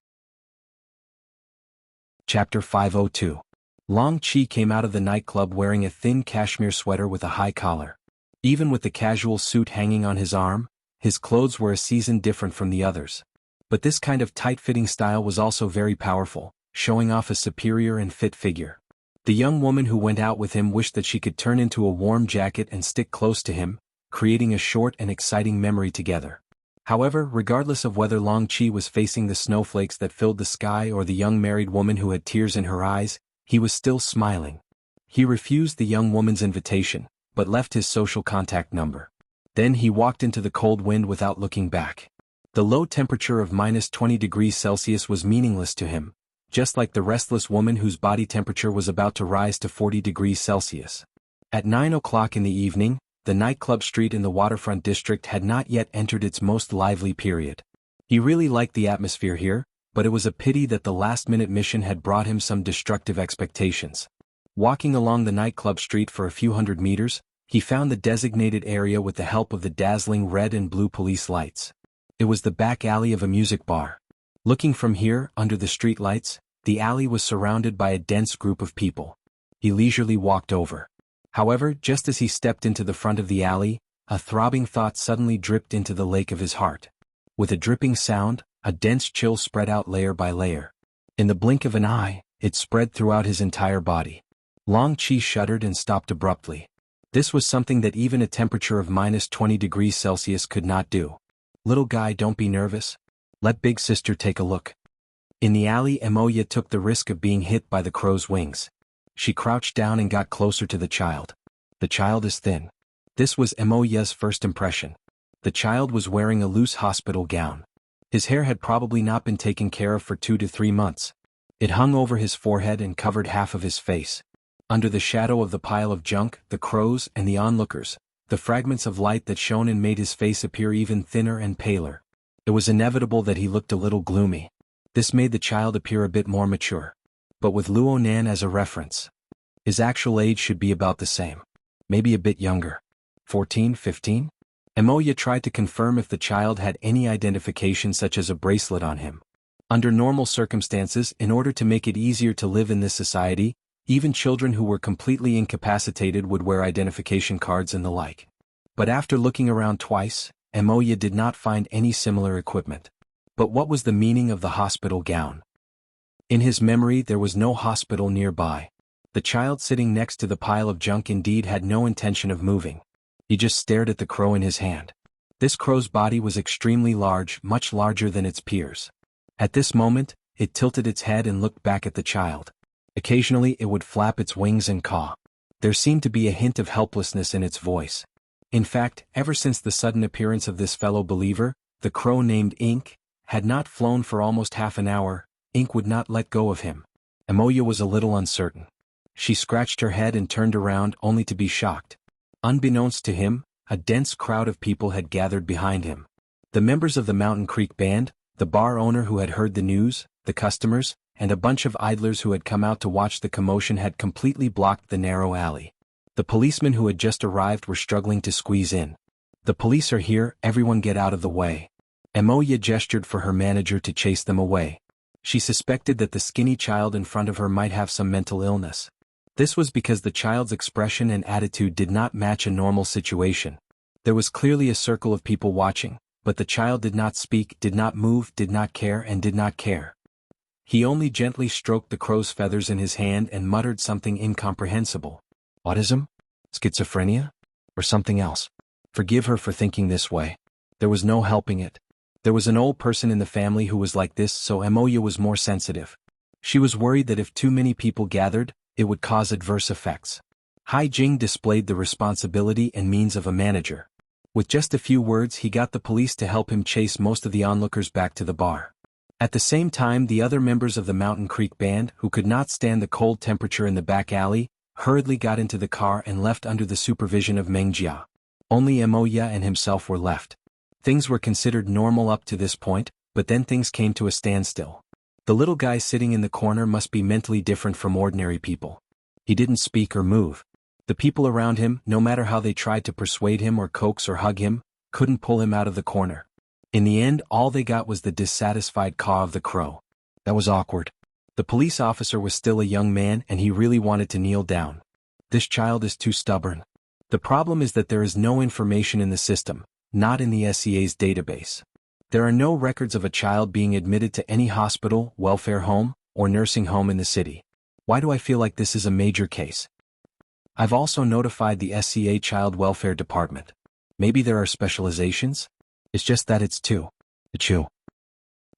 Chapter 502. Long Chi came out of the nightclub wearing a thin cashmere sweater with a high collar. Even with the casual suit hanging on his arm, his clothes were a season different from the others. But this kind of tight-fitting style was also very powerful, showing off a superior and fit figure. The young woman who went out with him wished that she could turn into a warm jacket and stick close to him, creating a short and exciting memory together. However, regardless of whether Long Chi was facing the snowflakes that filled the sky or the young married woman who had tears in her eyes, he was still smiling. He refused the young woman's invitation, but left his social contact number. Then he walked into the cold wind without looking back. The low temperature of -20 degrees Celsius was meaningless to him, just like the restless woman whose body temperature was about to rise to 40 degrees Celsius. At 9 o'clock in the evening, the nightclub street in the waterfront district had not yet entered its most lively period. He really liked the atmosphere here, but it was a pity that the last-minute mission had brought him some destructive expectations. Walking along the nightclub street for a few hundred meters, he found the designated area with the help of the dazzling red and blue police lights. It was the back alley of a music bar. Looking from here, under the street lights, the alley was surrounded by a dense group of people. He leisurely walked over. However, just as he stepped into the front of the alley, a throbbing thought suddenly dripped into the lake of his heart. With a dripping sound, a dense chill spread out layer by layer. In the blink of an eye, it spread throughout his entire body. Long Chi shuddered and stopped abruptly. This was something that even a temperature of -20 degrees Celsius could not do. "Little guy, don't be nervous. Let big sister take a look." In the alley, Moya took the risk of being hit by the crow's wings. She crouched down and got closer to the child. The child is thin. This was Moya's first impression. The child was wearing a loose hospital gown. His hair had probably not been taken care of for 2 to 3 months. It hung over his forehead and covered half of his face. Under the shadow of the pile of junk, the crows, and the onlookers, the fragments of light that shone and made his face appear even thinner and paler. It was inevitable that he looked a little gloomy. This made the child appear a bit more mature. But with Luo Nan as a reference, his actual age should be about the same. Maybe a bit younger. 14, 15? Moya tried to confirm if the child had any identification such as a bracelet on him. Under normal circumstances, in order to make it easier to live in this society, even children who were completely incapacitated would wear identification cards and the like. But after looking around twice, Moya did not find any similar equipment. But what was the meaning of the hospital gown? In his memory there was no hospital nearby. The child sitting next to the pile of junk indeed had no intention of moving. He just stared at the crow in his hand. This crow's body was extremely large, much larger than its peers. At this moment, it tilted its head and looked back at the child. Occasionally it would flap its wings and caw. There seemed to be a hint of helplessness in its voice. In fact, ever since the sudden appearance of this fellow believer, the crow named Ink had not flown for almost half an hour. Ink would not let go of him. Moya was a little uncertain. She scratched her head and turned around only to be shocked. Unbeknownst to him, a dense crowd of people had gathered behind him. The members of the Mountain Creek Band, the bar owner who had heard the news, the customers, and a bunch of idlers who had come out to watch the commotion had completely blocked the narrow alley. The policemen who had just arrived were struggling to squeeze in. "The police are here, everyone get out of the way." Moya gestured for her manager to chase them away. She suspected that the skinny child in front of her might have some mental illness. This was because the child's expression and attitude did not match a normal situation. There was clearly a circle of people watching, but the child did not speak, did not move, did not care, and did not care. He only gently stroked the crow's feathers in his hand and muttered something incomprehensible. Autism? Schizophrenia? Or something else? Forgive her for thinking this way. There was no helping it. There was an old person in the family who was like this, so Emoya was more sensitive. She was worried that if too many people gathered, it would cause adverse effects. Hai Jing displayed the responsibility and means of a manager. With just a few words, he got the police to help him chase most of the onlookers back to the bar. At the same time, the other members of the Mountain Creek band, who could not stand the cold temperature in the back alley, hurriedly got into the car and left under the supervision of Meng Jia. Only Emoya and himself were left. Things were considered normal up to this point, but then things came to a standstill. The little guy sitting in the corner must be mentally different from ordinary people. He didn't speak or move. The people around him, no matter how they tried to persuade him or coax or hug him, couldn't pull him out of the corner. In the end, all they got was the dissatisfied caw of the crow. That was awkward. The police officer was still a young man and he really wanted to kneel down. This child is too stubborn. The problem is that there is no information in the system, not in the SEA's database. There are no records of a child being admitted to any hospital, welfare home, or nursing home in the city. Why do I feel like this is a major case? I've also notified the SCA Child Welfare Department. Maybe there are specializations? It's just that it's too.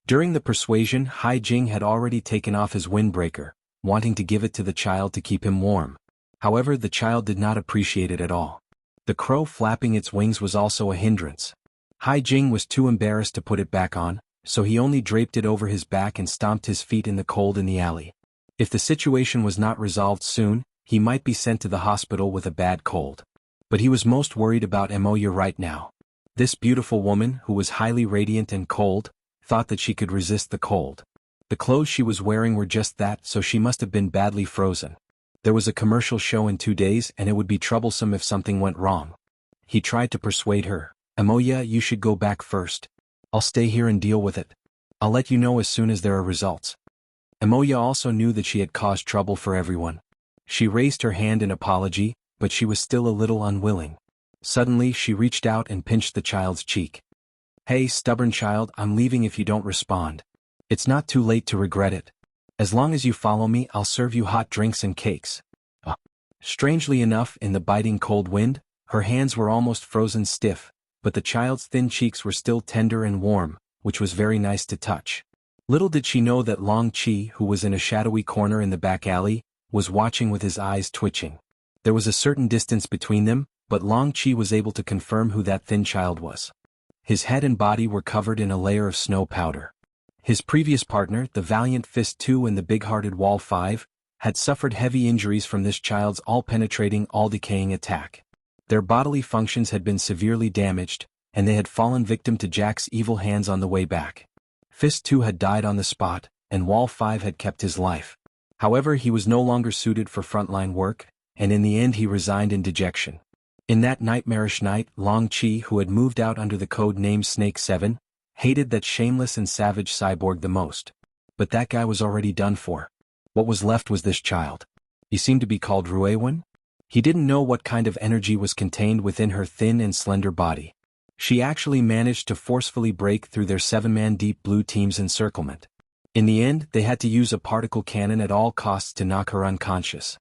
During the persuasion, Hai Jing had already taken off his windbreaker, wanting to give it to the child to keep him warm. However, the child did not appreciate it at all. The crow flapping its wings was also a hindrance. Hai Jing was too embarrassed to put it back on, so he only draped it over his back and stomped his feet in the cold in the alley. If the situation was not resolved soon, he might be sent to the hospital with a bad cold. But he was most worried about Emoya right now. This beautiful woman, who was highly radiant and cold, thought that she could resist the cold. The clothes she was wearing were just that, so she must have been badly frozen. There was a commercial show in 2 days and it would be troublesome if something went wrong. He tried to persuade her. Emoya, you should go back first. I'll stay here and deal with it. I'll let you know as soon as there are results. Emoya also knew that she had caused trouble for everyone. She raised her hand in apology, but she was still a little unwilling. Suddenly, she reached out and pinched the child's cheek. Hey, stubborn child, I'm leaving if you don't respond. It's not too late to regret it. As long as you follow me, I'll serve you hot drinks and cakes. Strangely enough, in the biting cold wind, her hands were almost frozen stiff, but the child's thin cheeks were still tender and warm, which was very nice to touch. Little did she know that Long Chi, who was in a shadowy corner in the back alley, was watching with his eyes twitching. There was a certain distance between them, but Long Chi was able to confirm who that thin child was. His head and body were covered in a layer of snow powder. His previous partner, the valiant Fist 2 and the big-hearted Wall 5, had suffered heavy injuries from this child's all-penetrating, all-decaying attack. Their bodily functions had been severely damaged, and they had fallen victim to Jack's evil hands on the way back. Fist 2 had died on the spot, and Wall 5 had kept his life. However, he was no longer suited for frontline work, and in the end he resigned in dejection. In that nightmarish night, Long Chi, who had moved out under the code name Snake 7, hated that shameless and savage cyborg the most. But that guy was already done for. What was left was this child. He seemed to be called Ruewen. He didn't know what kind of energy was contained within her thin and slender body. She actually managed to forcefully break through their 7-man deep blue team's encirclement. In the end, they had to use a particle cannon at all costs to knock her unconscious.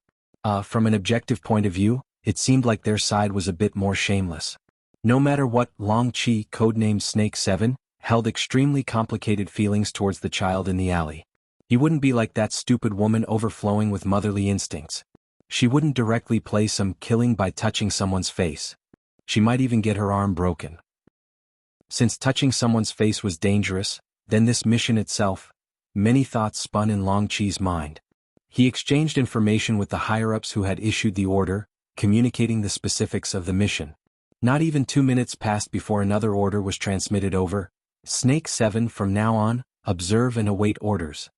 From an objective point of view, it seemed like their side was a bit more shameless. No matter what, Long Chi, codenamed Snake 7, held extremely complicated feelings towards the child in the alley. He wouldn't be like that stupid woman overflowing with motherly instincts. She wouldn't directly play some killing by touching someone's face. She might even get her arm broken. Since touching someone's face was dangerous, then this mission itself, many thoughts spun in Long Chi's mind. He exchanged information with the higher-ups who had issued the order, communicating the specifics of the mission. Not even 2 minutes passed before another order was transmitted over. Snake 7, from now on, observe and await orders.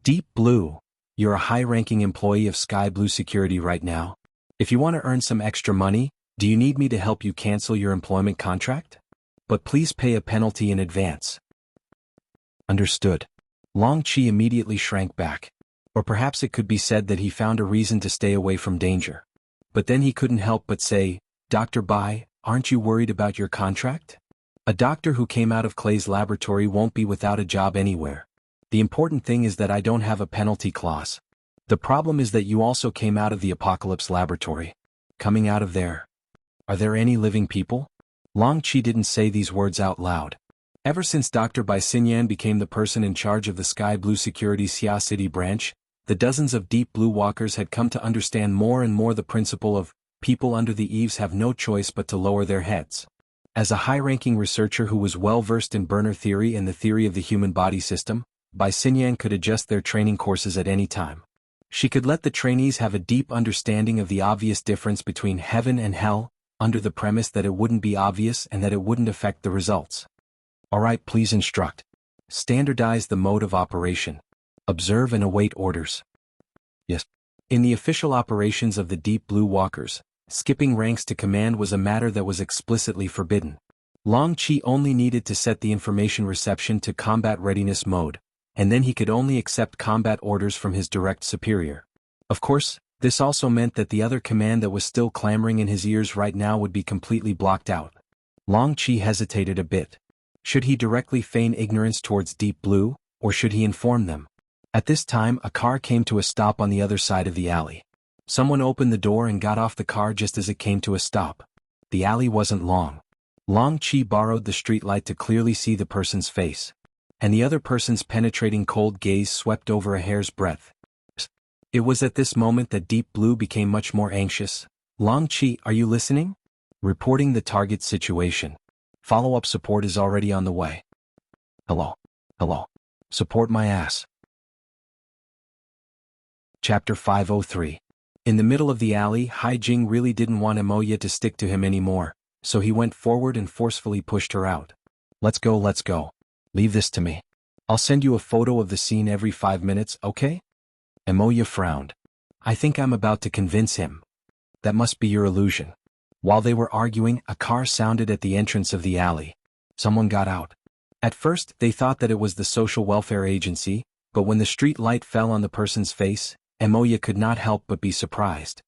Deep Blue, you're a high-ranking employee of Sky Blue Security right now. If you want to earn some extra money, do you need me to help you cancel your employment contract? But please pay a penalty in advance. Understood. Long Chi immediately shrank back. Or perhaps it could be said that he found a reason to stay away from danger. But then he couldn't help but say, Dr. Bai, aren't you worried about your contract? A doctor who came out of Clay's laboratory won't be without a job anywhere. The important thing is that I don't have a penalty clause. The problem is that you also came out of the Apocalypse laboratory. Coming out of there. Are there any living people? Long Qi didn't say these words out loud. Ever since Dr. Bai Xinyan became the person in charge of the Sky Blue Security's Xia City branch, the dozens of Deep Blue Walkers had come to understand more and more the principle of people under the eaves have no choice but to lower their heads. As a high-ranking researcher who was well-versed in burner theory and the theory of the human body system, Bai Xinyan could adjust their training courses at any time. She could let the trainees have a deep understanding of the obvious difference between heaven and hell, under the premise that it wouldn't be obvious and that it wouldn't affect the results. Alright, please instruct. Standardize the mode of operation. Observe and await orders. Yes. In the official operations of the Deep Blue Walkers, skipping ranks to command was a matter that was explicitly forbidden. Long Qi only needed to set the information reception to combat readiness mode, and then he could only accept combat orders from his direct superior. Of course, this also meant that the other command that was still clamoring in his ears right now would be completely blocked out. Long Qi hesitated a bit. Should he directly feign ignorance towards Deep Blue, or should he inform them? At this time, a car came to a stop on the other side of the alley. Someone opened the door and got off the car just as it came to a stop. The alley wasn't long. Long Qi borrowed the streetlight to clearly see the person's face. And the other person's penetrating cold gaze swept over a hair's breadth. It was at this moment that Deep Blue became much more anxious. Long Qi, are you listening? Reporting the target situation. Follow-up support is already on the way. Hello. Hello. Support my ass. Chapter 503. In the middle of the alley, Hai Jing really didn't want Emoya to stick to him anymore, so he went forward and forcefully pushed her out. Let's go, let's go. Leave this to me. I'll send you a photo of the scene every 5 minutes, okay? Emoya frowned. I think I'm about to convince him. That must be your illusion. While they were arguing, a car sounded at the entrance of the alley. Someone got out. At first, they thought that it was the social welfare agency, but when the street light fell on the person's face, Emoya could not help but be surprised.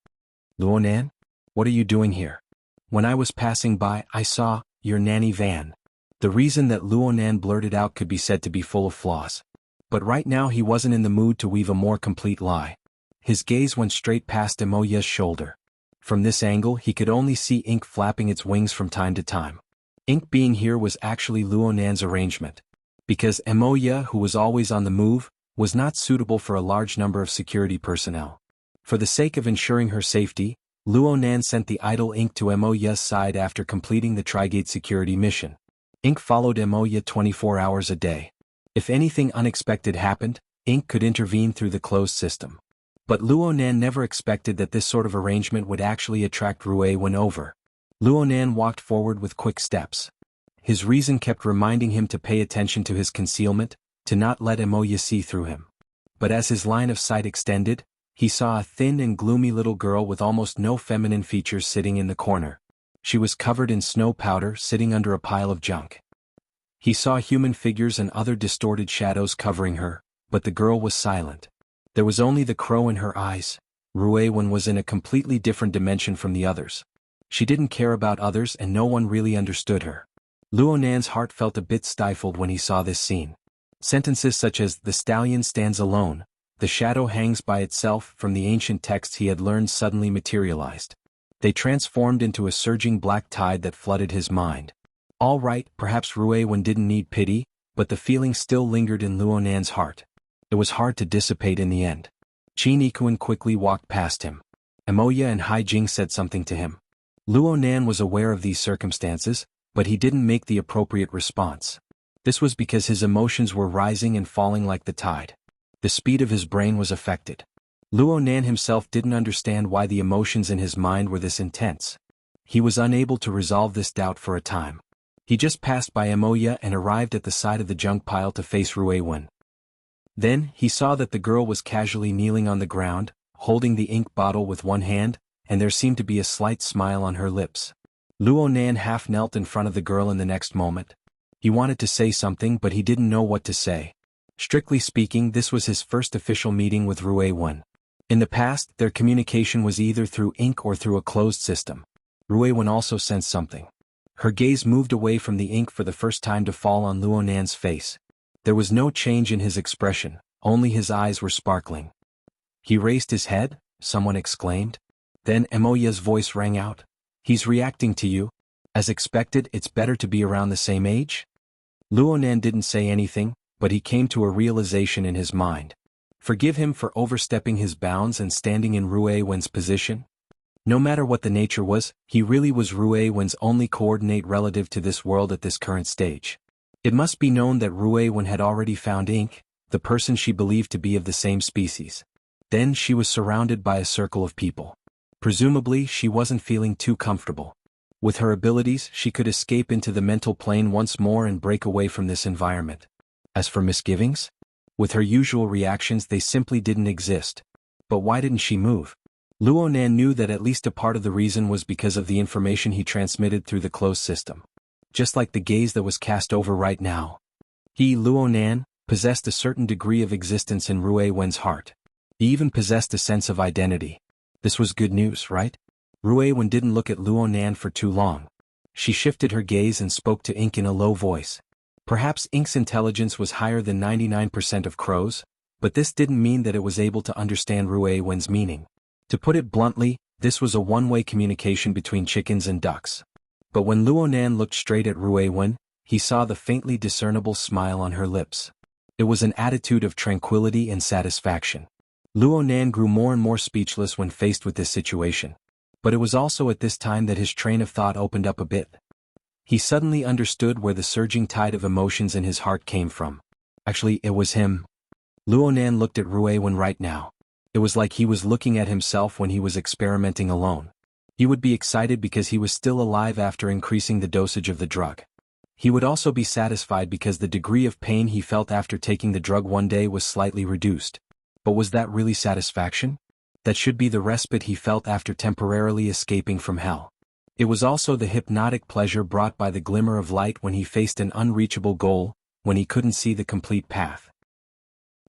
Luonan? What are you doing here? When I was passing by, I saw your nanny van. The reason that Luonan blurted out could be said to be full of flaws. But right now he wasn't in the mood to weave a more complete lie. His gaze went straight past Emoya's shoulder. From this angle he could only see ink flapping its wings from time to time. Ink being here was actually Luonan's arrangement. Because Emoya, who was always on the move, was not suitable for a large number of security personnel. For the sake of ensuring her safety, Luonan sent the idle Ink to Emoya's side after completing the Trigate security mission. Ink followed Emoya 24 hours a day. If anything unexpected happened, Ink could intervene through the closed system. But Luonan never expected that this sort of arrangement would actually attract Rui when over. Luonan walked forward with quick steps. His reason kept reminding him to pay attention to his concealment, to not let Emoya see through him. But as his line of sight extended, he saw a thin and gloomy little girl with almost no feminine features sitting in the corner. She was covered in snow powder, sitting under a pile of junk. He saw human figures and other distorted shadows covering her, but the girl was silent. There was only the crow in her eyes. Ruewen was in a completely different dimension from the others. She didn't care about others and no one really understood her. Luonan's heart felt a bit stifled when he saw this scene. Sentences such as, "The stallion stands alone," "The shadow hangs by itself" from the ancient texts he had learned suddenly materialized. They transformed into a surging black tide that flooded his mind. All right, perhaps Ruewen didn't need pity, but the feeling still lingered in Luonan's heart. It was hard to dissipate in the end. Qin Ikuan quickly walked past him. Emoya and Hai Jing said something to him. Luonan was aware of these circumstances, but he didn't make the appropriate response. This was because his emotions were rising and falling like the tide. The speed of his brain was affected. Luonan himself didn't understand why the emotions in his mind were this intense. He was unable to resolve this doubt for a time. He just passed by Emoya and arrived at the side of the junk pile to face Ruewen. Then, he saw that the girl was casually kneeling on the ground, holding the ink bottle with one hand, and there seemed to be a slight smile on her lips. Luonan half knelt in front of the girl in the next moment. He wanted to say something but he didn't know what to say. Strictly speaking, this was his first official meeting with Ruewen. In the past, their communication was either through ink or through a closed system. Ruewen also sensed something. Her gaze moved away from the ink for the first time to fall on Luonan's face. There was no change in his expression, only his eyes were sparkling. "He raised his head?" someone exclaimed. Then Emoya's voice rang out. "He's reacting to you. As expected, it's better to be around the same age?" Luonan didn't say anything, but he came to a realization in his mind. Forgive him for overstepping his bounds and standing in Ruewen's position? No matter what the nature was, he really was Ruewen's only coordinate relative to this world at this current stage. It must be known that Ruewen had already found Ink, the person she believed to be of the same species. Then she was surrounded by a circle of people. Presumably, she wasn't feeling too comfortable. With her abilities, she could escape into the mental plane once more and break away from this environment. As for misgivings? With her usual reactions, they simply didn't exist. But why didn't she move? Luonan knew that at least a part of the reason was because of the information he transmitted through the closed system. Just like the gaze that was cast over right now. He, Luonan, possessed a certain degree of existence in Ruewen's heart. He even possessed a sense of identity. This was good news, right? Ruewen didn't look at Luonan for too long. She shifted her gaze and spoke to Ink in a low voice. Perhaps Ink's intelligence was higher than 99% of crows, but this didn't mean that it was able to understand Ruewen's meaning. To put it bluntly, this was a one-way communication between chickens and ducks. But when Luonan looked straight at Ruewen, he saw the faintly discernible smile on her lips. It was an attitude of tranquility and satisfaction. Luonan grew more and more speechless when faced with this situation. But it was also at this time that his train of thought opened up a bit. He suddenly understood where the surging tide of emotions in his heart came from. Actually, it was him. Luonan looked at Ruewen right now. It was like he was looking at himself when he was experimenting alone. He would be excited because he was still alive after increasing the dosage of the drug. He would also be satisfied because the degree of pain he felt after taking the drug one day was slightly reduced. But was that really satisfaction? That should be the respite he felt after temporarily escaping from hell. It was also the hypnotic pleasure brought by the glimmer of light when he faced an unreachable goal, when he couldn't see the complete path.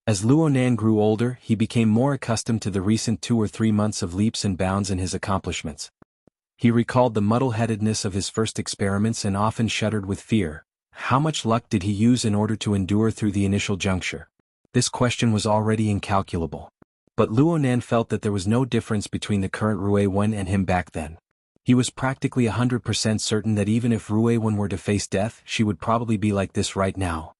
As Luonan grew older, he became more accustomed to the recent 2 or 3 months of leaps and bounds in his accomplishments. He recalled the muddle-headedness of his first experiments and often shuddered with fear. How much luck did he use in order to endure through the initial juncture? This question was already incalculable. But Luonan felt that there was no difference between the current Ruewen and him back then. He was practically 100% certain that even if Ruewen were to face death, she would probably be like this right now.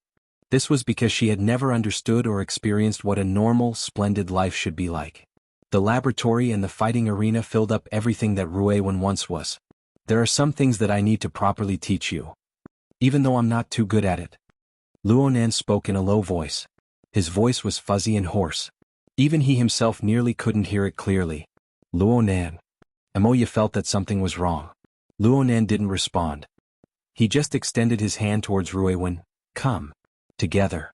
This was because she had never understood or experienced what a normal, splendid life should be like. The laboratory and the fighting arena filled up everything that Ruewen once was. There are some things that I need to properly teach you. Even though I'm not too good at it. Luonan spoke in a low voice. His voice was fuzzy and hoarse. Even he himself nearly couldn't hear it clearly. Luonan. Emoya felt that something was wrong. Luonan didn't respond. He just extended his hand towards Ruewen. Come. Together.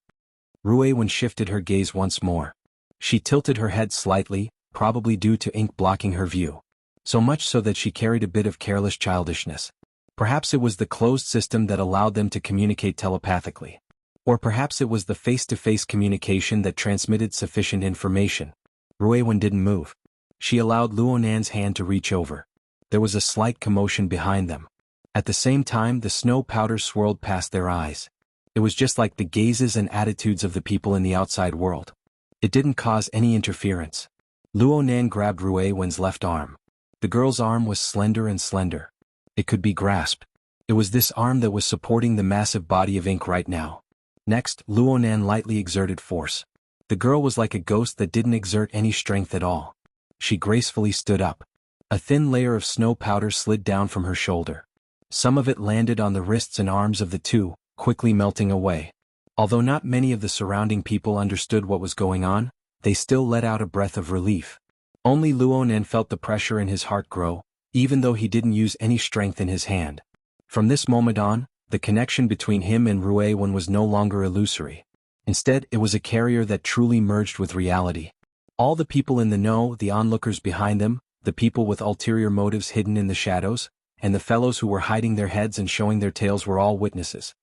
Ruewen shifted her gaze once more. She tilted her head slightly, probably due to Ink blocking her view. So much so that she carried a bit of careless childishness. Perhaps it was the closed system that allowed them to communicate telepathically. Or perhaps it was the face-to-face communication that transmitted sufficient information. Ruewen didn't move. She allowed Luonan's hand to reach over. There was a slight commotion behind them. At the same time, the snow powder swirled past their eyes. It was just like the gazes and attitudes of the people in the outside world. It didn't cause any interference. Luonan grabbed Ruewen's left arm. The girl's arm was slender and slender. It could be grasped. It was this arm that was supporting the massive body of Ink right now. Next, Luonan lightly exerted force. The girl was like a ghost that didn't exert any strength at all. She gracefully stood up. A thin layer of snow powder slid down from her shoulder. Some of it landed on the wrists and arms of the two, quickly melting away. Although not many of the surrounding people understood what was going on, they still let out a breath of relief. Only Luonan felt the pressure in his heart grow, even though he didn't use any strength in his hand. From this moment on, the connection between him and Ruewen was no longer illusory. Instead, it was a carrier that truly merged with reality. All the people in the know, the onlookers behind them, the people with ulterior motives hidden in the shadows, and the fellows who were hiding their heads and showing their tails were all witnesses.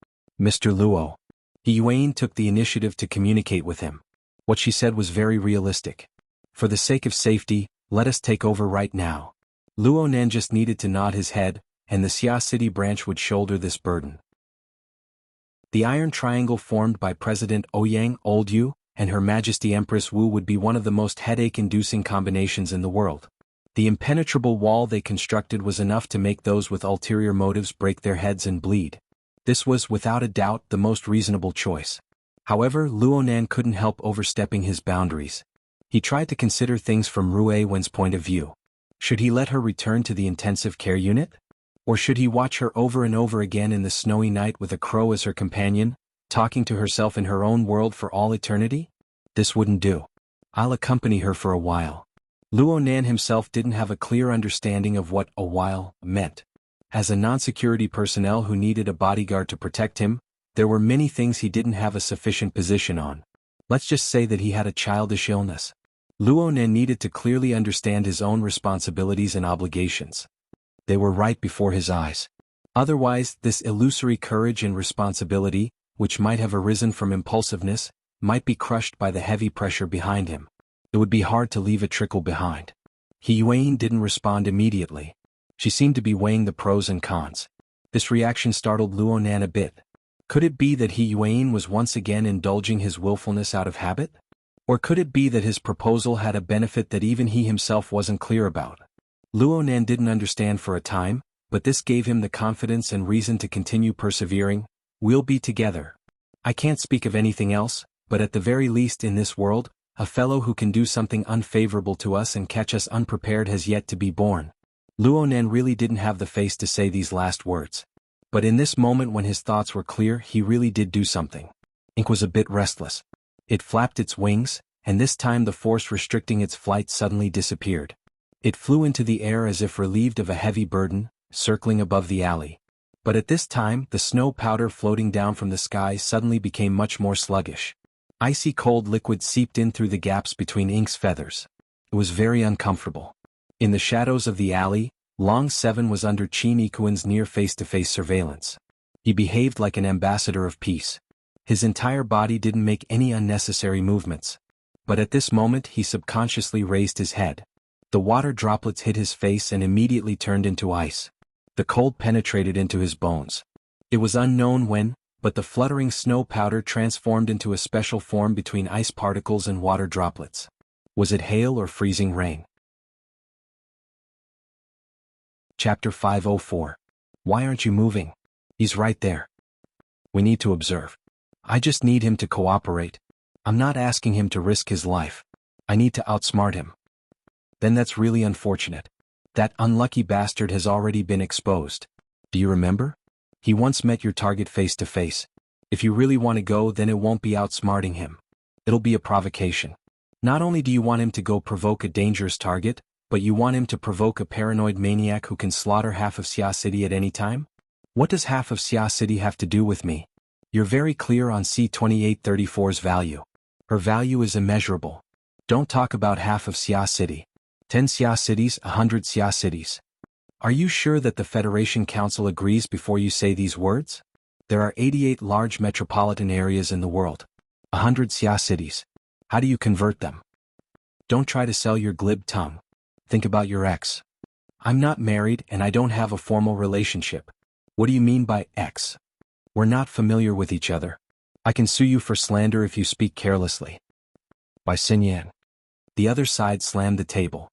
Mr. Luo. Yuan took the initiative to communicate with him. What she said was very realistic. For the sake of safety, let us take over right now. Luonan just needed to nod his head, and the Xia City branch would shoulder this burden. The iron triangle formed by President Ouyang Oldyu and Her Majesty Empress Wu would be one of the most headache-inducing combinations in the world. The impenetrable wall they constructed was enough to make those with ulterior motives break their heads and bleed. This was, without a doubt, the most reasonable choice. However, Luonan couldn't help overstepping his boundaries. He tried to consider things from Rue Wen's point of view. Should he let her return to the intensive care unit? Or should he watch her over and over again in the snowy night with a crow as her companion, talking to herself in her own world for all eternity? This wouldn't do. I'll accompany her for a while. Luonan himself didn't have a clear understanding of what a while meant. As a non-security personnel who needed a bodyguard to protect him, there were many things he didn't have a sufficient position on. Let's just say that he had a childish illness. Luonan needed to clearly understand his own responsibilities and obligations. They were right before his eyes. Otherwise, this illusory courage and responsibility, which might have arisen from impulsiveness, might be crushed by the heavy pressure behind him. It would be hard to leave a trickle behind. Yuan didn't respond immediately. She seemed to be weighing the pros and cons. This reaction startled Luonan a bit. Could it be that Yuan was once again indulging his willfulness out of habit? Or could it be that his proposal had a benefit that even he himself wasn't clear about? Luonan didn't understand for a time, but this gave him the confidence and reason to continue persevering. We'll be together. I can't speak of anything else, but at the very least in this world, a fellow who can do something unfavorable to us and catch us unprepared has yet to be born. Luonan really didn't have the face to say these last words. But in this moment when his thoughts were clear, he really did do something. Ink was a bit restless. It flapped its wings, and this time the force restricting its flight suddenly disappeared. It flew into the air as if relieved of a heavy burden, circling above the alley. But at this time, the snow powder floating down from the sky suddenly became much more sluggish. Icy cold liquid seeped in through the gaps between Ink's feathers. It was very uncomfortable. In the shadows of the alley, Long Seven was under Qin Ikuan's near face-to-face surveillance. He behaved like an ambassador of peace. His entire body didn't make any unnecessary movements. But at this moment he subconsciously raised his head. The water droplets hit his face and immediately turned into ice. The cold penetrated into his bones. It was unknown when, but the fluttering snow powder transformed into a special form between ice particles and water droplets. Was it hail or freezing rain? Chapter 504. Why aren't you moving? He's right there. We need to observe. I just need him to cooperate. I'm not asking him to risk his life. I need to outsmart him. Then that's really unfortunate. That unlucky bastard has already been exposed. Do you remember? He once met your target face to face. If you really want to go, then it won't be outsmarting him. It'll be a provocation. Not only do you want him to go provoke a dangerous target, but you want him to provoke a paranoid maniac who can slaughter half of Xia City at any time? What does half of Xia City have to do with me? You're very clear on C-2834's value. Her value is immeasurable. Don't talk about half of Xia City. 10 Xia cities, 100 Xia cities. Are you sure that the Federation Council agrees before you say these words? There are 88 large metropolitan areas in the world. 100 Xia cities. How do you convert them? Don't try to sell your glib tongue. Think about your ex. I'm not married and I don't have a formal relationship. What do you mean by ex? We're not familiar with each other. I can sue you for slander if you speak carelessly. By Xinyan. The other side slammed the table.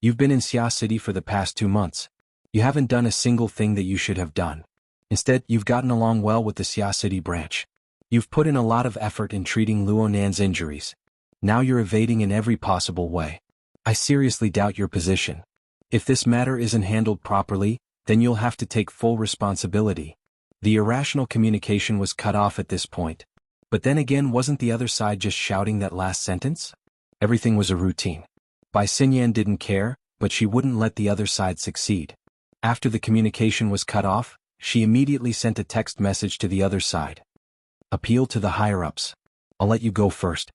You've been in Xia City for the past 2 months. You haven't done a single thing that you should have done. Instead, you've gotten along well with the Xia City branch. You've put in a lot of effort in treating Luonan's injuries. Now you're evading in every possible way. I seriously doubt your position. If this matter isn't handled properly, then you'll have to take full responsibility. The irrational communication was cut off at this point. But then again, wasn't the other side just shouting that last sentence? Everything was a routine. Bai Xinyan didn't care, but she wouldn't let the other side succeed. After the communication was cut off, she immediately sent a text message to the other side. Appeal to the higher-ups. I'll let you go first.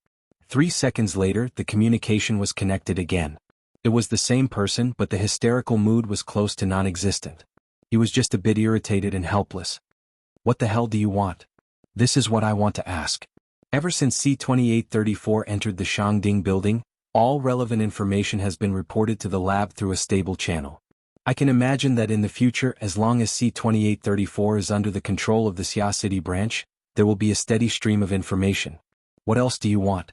3 seconds later, the communication was connected again. It was the same person, but the hysterical mood was close to non-existent. He was just a bit irritated and helpless. What the hell do you want? This is what I want to ask. Ever since C-2834 entered the Shangding building, all relevant information has been reported to the lab through a stable channel. I can imagine that in the future, as long as C-2834 is under the control of the Xia City branch, there will be a steady stream of information. What else do you want?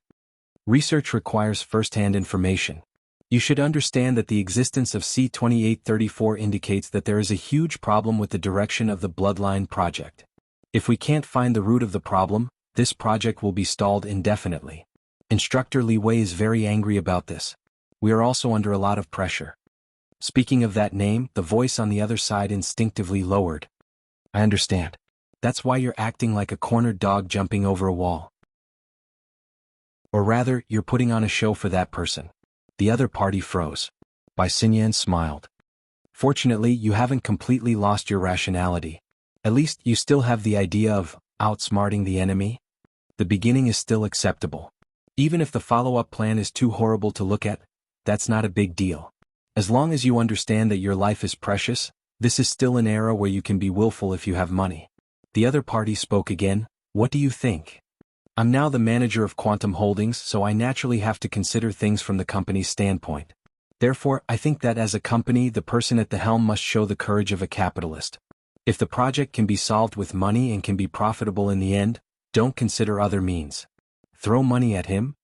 Research requires first-hand information. You should understand that the existence of C-2834 indicates that there is a huge problem with the direction of the Bloodline project. If we can't find the root of the problem, this project will be stalled indefinitely. Instructor Li Wei is very angry about this. We are also under a lot of pressure. Speaking of that name, the voice on the other side instinctively lowered. I understand. That's why you're acting like a cornered dog jumping over a wall. Or rather, you're putting on a show for that person. The other party froze. Bai Xinyan smiled. Fortunately, you haven't completely lost your rationality. At least you still have the idea of outsmarting the enemy. The beginning is still acceptable. Even if the follow-up plan is too horrible to look at, that's not a big deal. As long as you understand that your life is precious, this is still an era where you can be willful if you have money. The other party spoke again. What do you think? I'm now the manager of Quantum Holdings, so I naturally have to consider things from the company's standpoint. Therefore, I think that as a company, the person at the helm must show the courage of a capitalist. If the project can be solved with money and can be profitable in the end, don't consider other means. Throw money at him?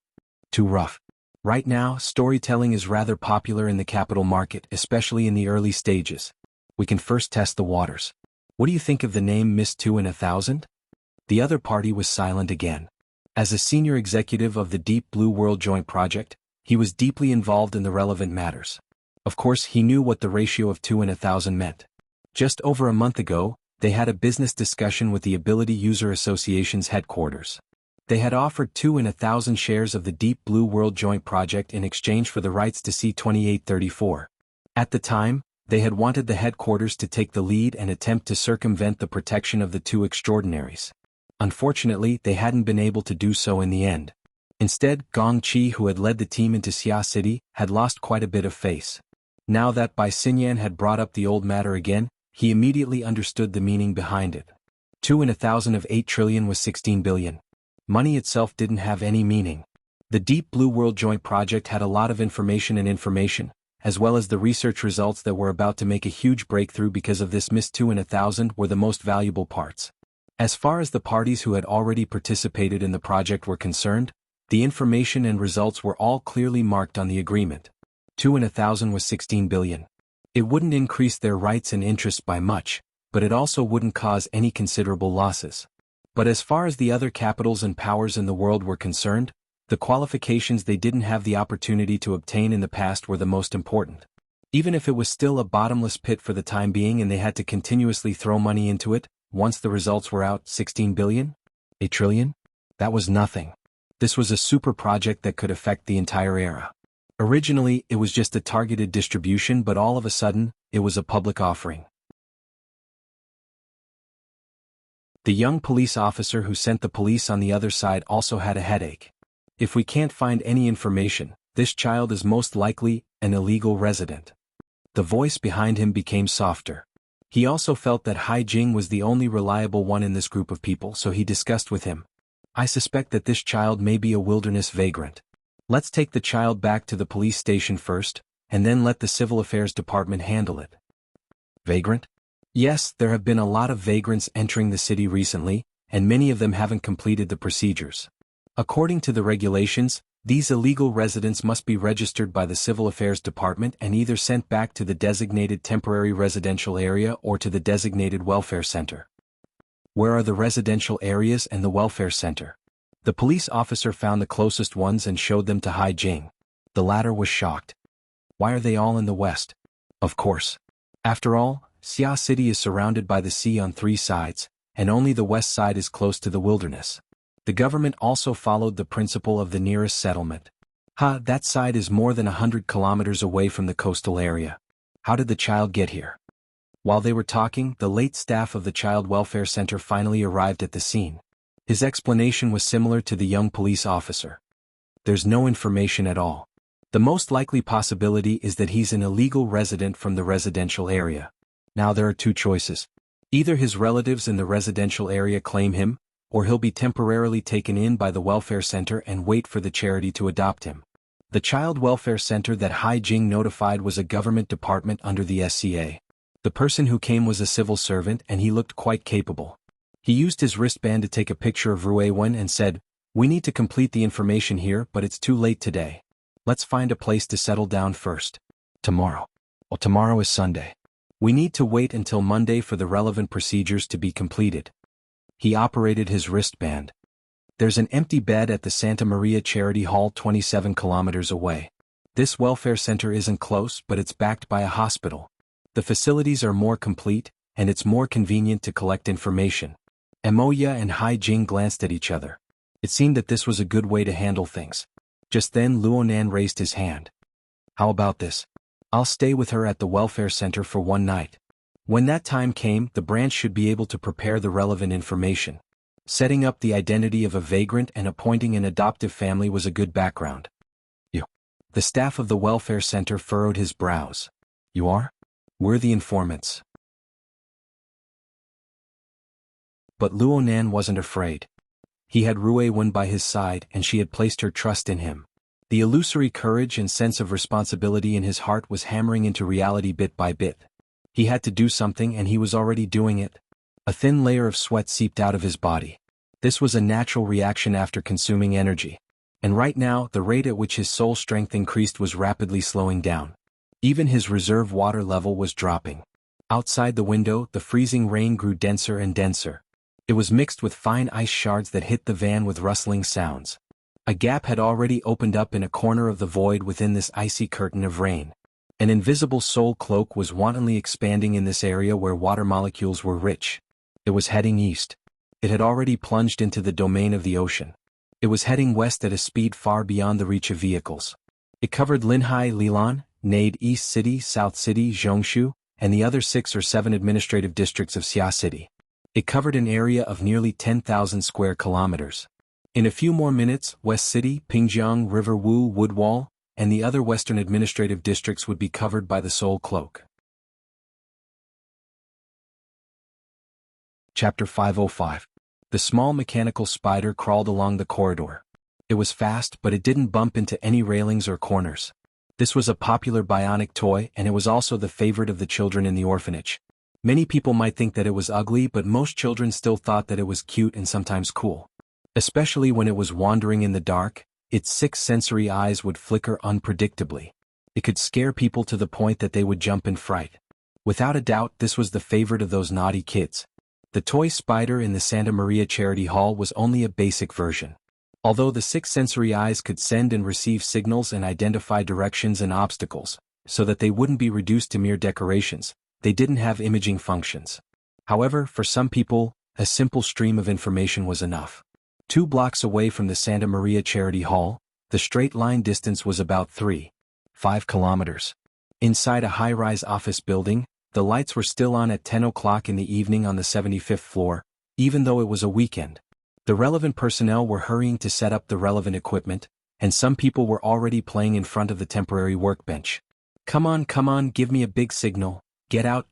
Too rough. Right now, storytelling is rather popular in the capital market, especially in the early stages. We can first test the waters. What do you think of the name Miss 2 in 1,000? The other party was silent again. As a senior executive of the Deep Blue World Joint Project, he was deeply involved in the relevant matters. Of course, he knew what the ratio of 2 in 1,000 meant. Just over a month ago, they had a business discussion with the Ability User Association's headquarters. They had offered 2 in 1,000 shares of the Deep Blue World Joint Project in exchange for the rights to C-2834. At the time, they had wanted the headquarters to take the lead and attempt to circumvent the protection of the two extraordinaries. Unfortunately, they hadn't been able to do so in the end. Instead, Gong Qi, who had led the team into Xia City, had lost quite a bit of face. Now that Bai Xinyan had brought up the old matter again, he immediately understood the meaning behind it. 2 in 1,000 of 8 trillion was 16 billion. Money itself didn't have any meaning. The Deep Blue World Joint Project had a lot of information, as well as the research results that were about to make a huge breakthrough because of this Miss 2 in 1,000 were the most valuable parts. As far as the parties who had already participated in the project were concerned, the information and results were all clearly marked on the agreement. 2 in 1,000 was 16 billion. It wouldn't increase their rights and interests by much, but it also wouldn't cause any considerable losses. But as far as the other capitals and powers in the world were concerned, the qualifications they didn't have the opportunity to obtain in the past were the most important. Even if it was still a bottomless pit for the time being and they had to continuously throw money into it, once the results were out, 16 billion? 8 trillion? That was nothing. This was a super project that could affect the entire era. Originally, it was just a targeted distribution, but all of a sudden, it was a public offering. The young police officer who sent the police on the other side also had a headache. If we can't find any information, this child is most likely an illegal resident. The voice behind him became softer. He also felt that Hai Jing was the only reliable one in this group of people, so he discussed with him. I suspect that this child may be a wilderness vagrant. Let's take the child back to the police station first, and then let the civil affairs department handle it. Vagrant? Yes, there have been a lot of vagrants entering the city recently, and many of them haven't completed the procedures. According to the regulations, these illegal residents must be registered by the Civil Affairs Department and either sent back to the designated temporary residential area or to the designated welfare center. Where are the residential areas and the welfare center? The police officer found the closest ones and showed them to Hai Jing. The latter was shocked. Why are they all in the west? Of course. After all, Xia City is surrounded by the sea on 3 sides, and only the west side is close to the wilderness. The government also followed the principle of the nearest settlement. That side is more than 100 kilometers away from the coastal area. How did the child get here? While they were talking, the late staff of the Child Welfare Center finally arrived at the scene. His explanation was similar to the young police officer. There's no information at all. The most likely possibility is that he's an illegal resident from the residential area. Now there are 2 choices. Either his relatives in the residential area claim him, or he'll be temporarily taken in by the welfare center and wait for the charity to adopt him. The child welfare center that Hai Jing notified was a government department under the SCA. The person who came was a civil servant and he looked quite capable. He used his wristband to take a picture of Ruiwen and said, "We need to complete the information here, but it's too late today. Let's find a place to settle down first. Tomorrow. Well, tomorrow is Sunday. We need to wait until Monday for the relevant procedures to be completed." He operated his wristband. There's an empty bed at the Santa Maria Charity Hall 27 kilometers away. This welfare center isn't close, but it's backed by a hospital. The facilities are more complete, and it's more convenient to collect information. Amoya and Hai Jing glanced at each other. It seemed that this was a good way to handle things. Just then Luonan raised his hand. "How about this? I'll stay with her at the welfare center for one night. When that time came, the branch should be able to prepare the relevant information. Setting up the identity of a vagrant and appointing an adoptive family was a good background." "You." The staff of the welfare center furrowed his brows. "You are? We're the informants." But Luonan wasn't afraid. He had Ruiwen by his side and she had placed her trust in him. The illusory courage and sense of responsibility in his heart was hammering into reality bit by bit. He had to do something and he was already doing it. A thin layer of sweat seeped out of his body. This was a natural reaction after consuming energy. And right now, the rate at which his soul strength increased was rapidly slowing down. Even his reserve water level was dropping. Outside the window, the freezing rain grew denser and denser. It was mixed with fine ice shards that hit the van with rustling sounds. A gap had already opened up in a corner of the void within this icy curtain of rain. An invisible soul cloak was wantonly expanding in this area where water molecules were rich. It was heading east. It had already plunged into the domain of the ocean. It was heading west at a speed far beyond the reach of vehicles. It covered Linhai, Lilan, Nade, East City, South City, Zhongshu, and the other 6 or 7 administrative districts of Xia City. It covered an area of nearly 10,000 square kilometers. In a few more minutes, West City, Pingjiang, River Wu, Woodwall, and the other western administrative districts would be covered by the Soul Cloak. Chapter 505. The small mechanical spider crawled along the corridor. It was fast, but it didn't bump into any railings or corners. This was a popular bionic toy, and it was also the favorite of the children in the orphanage. Many people might think that it was ugly, but most children still thought that it was cute and sometimes cool. Especially when it was wandering in the dark, its 6 sensory eyes would flicker unpredictably. It could scare people to the point that they would jump in fright. Without a doubt, this was the favorite of those naughty kids. The toy spider in the Santa Maria Charity Hall was only a basic version. Although the 6 sensory eyes could send and receive signals and identify directions and obstacles, so that they wouldn't be reduced to mere decorations, they didn't have imaging functions. However, for some people, a simple stream of information was enough. 2 blocks away from the Santa Maria Charity Hall, the straight line distance was about 3.5 kilometers. Inside a high-rise office building, the lights were still on at 10 o'clock in the evening on the 75th floor, even though it was a weekend. The relevant personnel were hurrying to set up the relevant equipment, and some people were already playing in front of the temporary workbench. Come on, give me a big signal. Get out,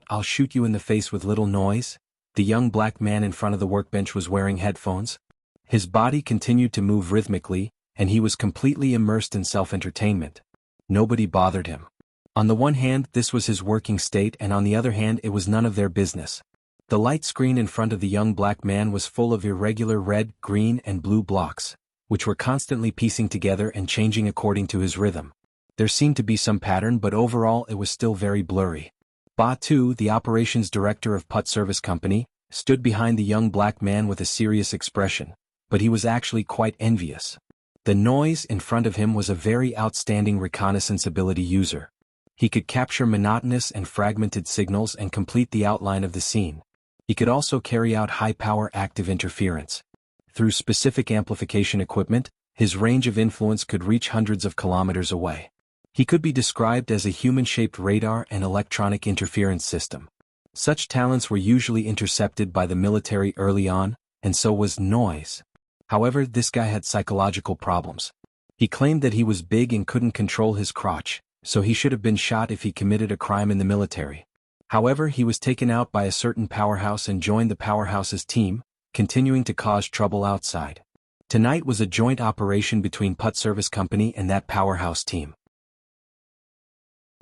I'll shoot you in the face with little noise." The young black man in front of the workbench was wearing headphones. His body continued to move rhythmically, and he was completely immersed in self-entertainment. Nobody bothered him. On the one hand, this was his working state, and on the other hand, it was none of their business. The light screen in front of the young black man was full of irregular red, green, and blue blocks, which were constantly piecing together and changing according to his rhythm. There seemed to be some pattern, but overall it was still very blurry. Batu, the operations director of Put Service Company, stood behind the young black man with a serious expression, but he was actually quite envious. The noise in front of him was a very outstanding reconnaissance ability user. He could capture monotonous and fragmented signals and complete the outline of the scene. He could also carry out high-power active interference. Through specific amplification equipment, his range of influence could reach hundreds of kilometers away. He could be described as a human-shaped radar and electronic interference system. Such talents were usually intercepted by the military early on, and so was noise. However, this guy had psychological problems. He claimed that he was big and couldn't control his crotch, so he should have been shot if he committed a crime in the military. However, he was taken out by a certain powerhouse and joined the powerhouse's team, continuing to cause trouble outside. Tonight was a joint operation between Put Service Company and that powerhouse team.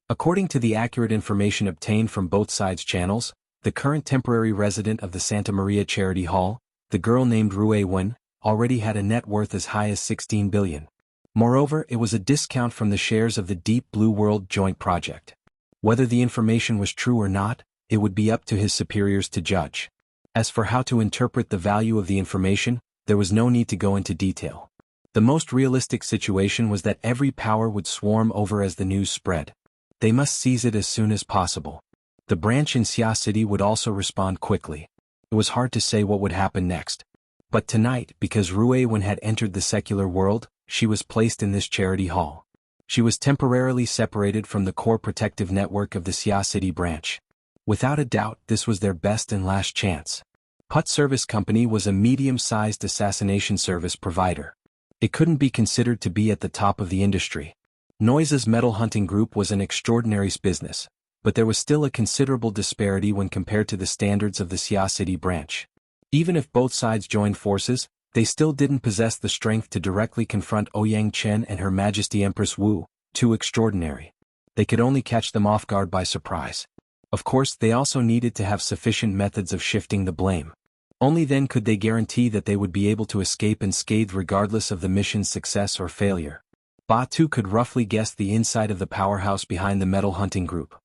According to the accurate information obtained from both sides' channels, The current temporary resident of the Santa Maria Charity Hall, the girl named Xuanhuan, already had a net worth as high as 16 billion. Moreover, it was a discount from the shares of the Deep Blue World joint project. Whether the information was true or not, it would be up to his superiors to judge. As for how to interpret the value of the information, there was no need to go into detail. The most realistic situation was that every power would swarm over as the news spread. They must seize it as soon as possible. The branch in Xia City would also respond quickly. It was hard to say what would happen next. But tonight, because Xuanhuan had entered the secular world, she was placed in this charity hall. She was temporarily separated from the core protective network of the Xia City branch. Without a doubt, this was their best and last chance. Put Service Company was a medium-sized assassination service provider. It couldn't be considered to be at the top of the industry. Noise's metal hunting group was an extraordinary business, but there was still a considerable disparity when compared to the standards of the Xia City branch. Even if both sides joined forces, they still didn't possess the strength to directly confront Ouyang Chen and Her Majesty Empress Wu, too extraordinary. They could only catch them off guard by surprise. Of course, they also needed to have sufficient methods of shifting the blame. Only then could they guarantee that they would be able to escape unscathed regardless of the mission's success or failure. Batu could roughly guess the inside of the powerhouse behind the metal hunting group.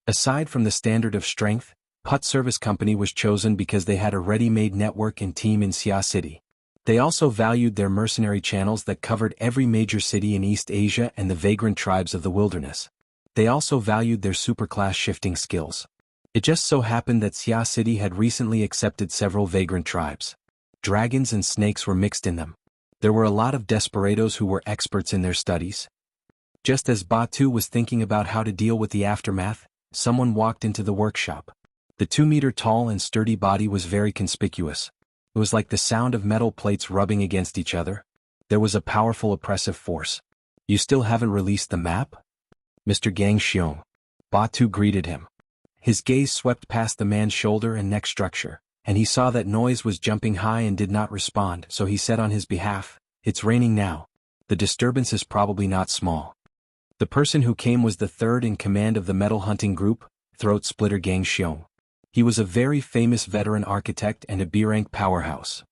Aside from the standard of strength, Put Service Company was chosen because they had a ready-made network and team in Xia City. They also valued their mercenary channels that covered every major city in East Asia and the vagrant tribes of the wilderness. They also valued their superclass shifting skills. It just so happened that Xia City had recently accepted several vagrant tribes. Dragons and snakes were mixed in them. There were a lot of desperados who were experts in their studies. Just as Batu was thinking about how to deal with the aftermath, someone walked into the workshop. The 2-meter-tall and sturdy body was very conspicuous. It was like the sound of metal plates rubbing against each other. There was a powerful oppressive force. "You still haven't released the map?" "Mr. Gang Xiong." Batu greeted him. His gaze swept past the man's shoulder and neck structure, and he saw that Noise was jumping high and did not respond, so he said on his behalf, "It's raining now. The disturbance is probably not small." The person who came was the third in command of the metal hunting group, Throat Splitter Gang Xiong. He was a very famous veteran architect and a B-rank powerhouse.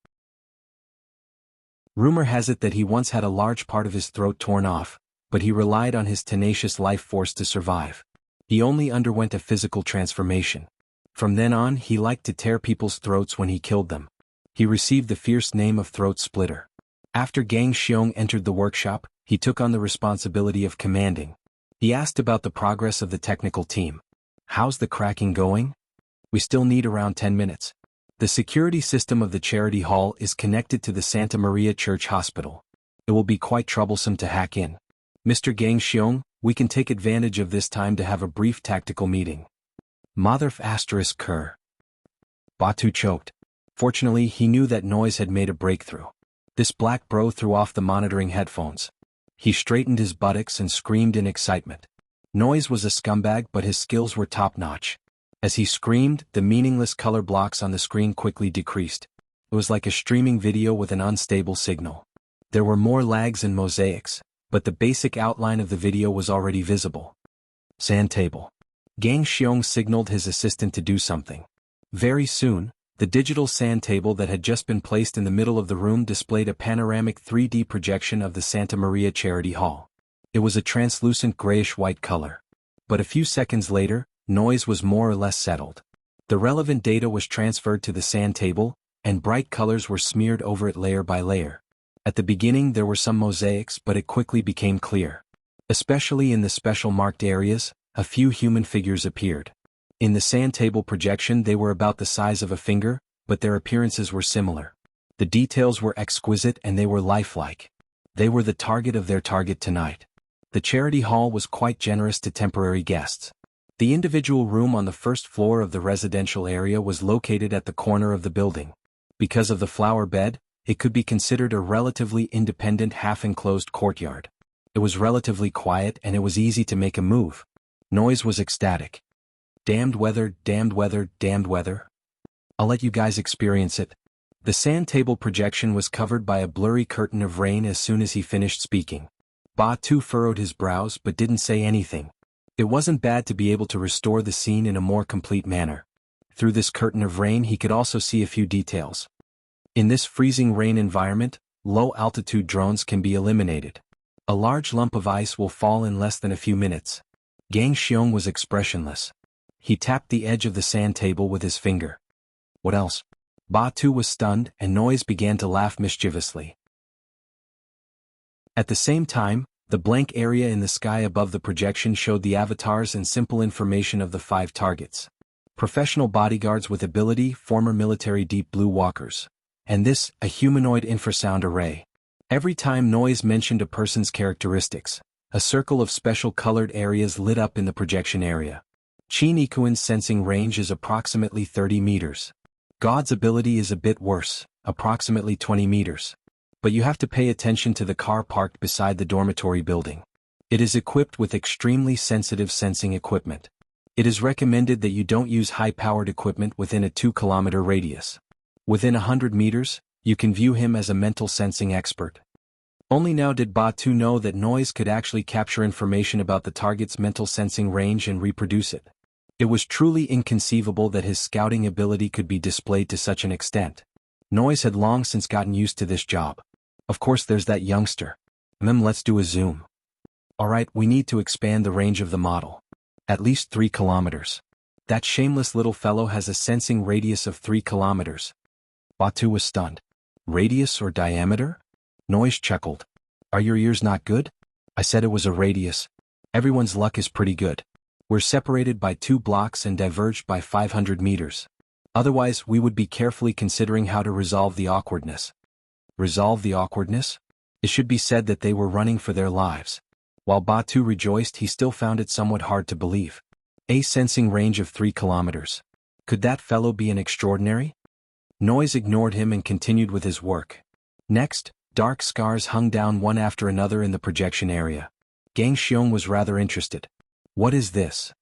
Rumor has it that he once had a large part of his throat torn off, but he relied on his tenacious life force to survive. He only underwent a physical transformation. From then on, he liked to tear people's throats when he killed them. He received the fierce name of Throat Splitter. After Gang Xiong entered the workshop, he took on the responsibility of commanding. He asked about the progress of the technical team. "How's the cracking going?" "We still need around 10 minutes. The security system of the charity hall is connected to the Santa Maria Church Hospital. It will be quite troublesome to hack in. Mr. Gang Xiong, we can take advantage of this time to have a brief tactical meeting." Motherf asterisk cur. Batu choked. Fortunately, he knew that Noise had made a breakthrough. This black bro threw off the monitoring headphones. He straightened his buttocks and screamed in excitement. Noise was a scumbag, but his skills were top-notch. As he screamed, the meaningless color blocks on the screen quickly decreased. It was like a streaming video with an unstable signal. There were more lags and mosaics, but the basic outline of the video was already visible. Sand table. Gang Xiong signaled his assistant to do something. Very soon, the digital sand table that had just been placed in the middle of the room displayed a panoramic 3D projection of the Santa Maria Charity Hall. It was a translucent grayish-white color. But a few seconds later, Noise was more or less settled. The relevant data was transferred to the sand table, and bright colors were smeared over it layer by layer. At the beginning there were some mosaics, but it quickly became clear. Especially in the special marked areas, a few human figures appeared. In the sand table projection they were about the size of a finger, but their appearances were similar. The details were exquisite and they were lifelike. They were the target of their target tonight. The charity hall was quite generous to temporary guests. The individual room on the first floor of the residential area was located at the corner of the building. Because of the flower bed, it could be considered a relatively independent half-enclosed courtyard. It was relatively quiet and it was easy to make a move. Noise was ecstatic. Damned weather, damned weather, damned weather. I'll let you guys experience it. The sand table projection was covered by a blurry curtain of rain as soon as he finished speaking. Batu furrowed his brows but didn't say anything. It wasn't bad to be able to restore the scene in a more complete manner. through this curtain of rain he could also see a few details. In this freezing rain environment, low-altitude drones can be eliminated. A large lump of ice will fall in less than a few minutes. Gang Xiong was expressionless. He tapped the edge of the sand table with his finger. What else? Ba Tu was stunned, and Noise began to laugh mischievously. At the same time, the blank area in the sky above the projection showed the avatars and simple information of the 5 targets. Professional bodyguards with ability, former military deep blue walkers. And this, a humanoid infrasound array. Every time Noise mentioned a person's characteristics, a circle of special colored areas lit up in the projection area. Qin Ikuan's sensing range is approximately 30 meters. God's ability is a bit worse, approximately 20 meters. But you have to pay attention to the car parked beside the dormitory building. It is equipped with extremely sensitive sensing equipment. It is recommended that you don't use high-powered equipment within a 2-kilometer radius. Within 100 meters, you can view him as a mental sensing expert. Only now did Ba Tu know that Noise could actually capture information about the target's mental sensing range and reproduce it. It was truly inconceivable that his scouting ability could be displayed to such an extent. Noise had long since gotten used to this job. Of course there's that youngster. Let's do a zoom. Alright, we need to expand the range of the model. At least 3 kilometers. That shameless little fellow has a sensing radius of 3 kilometers. Ba Tu was stunned. Radius or diameter? Noise chuckled. Are your ears not good? I said it was a radius. Everyone's luck is pretty good. We're separated by 2 blocks and diverged by 500 meters. Otherwise, we would be carefully considering how to resolve the awkwardness. Resolve the awkwardness? It should be said that they were running for their lives. While Ba Tu rejoiced, he still found it somewhat hard to believe. A sensing range of 3 kilometers. Could that fellow be an extraordinary? Noise ignored him and continued with his work. Next, dark scars hung down one after another in the projection area. Gang Xiong was rather interested. What is this?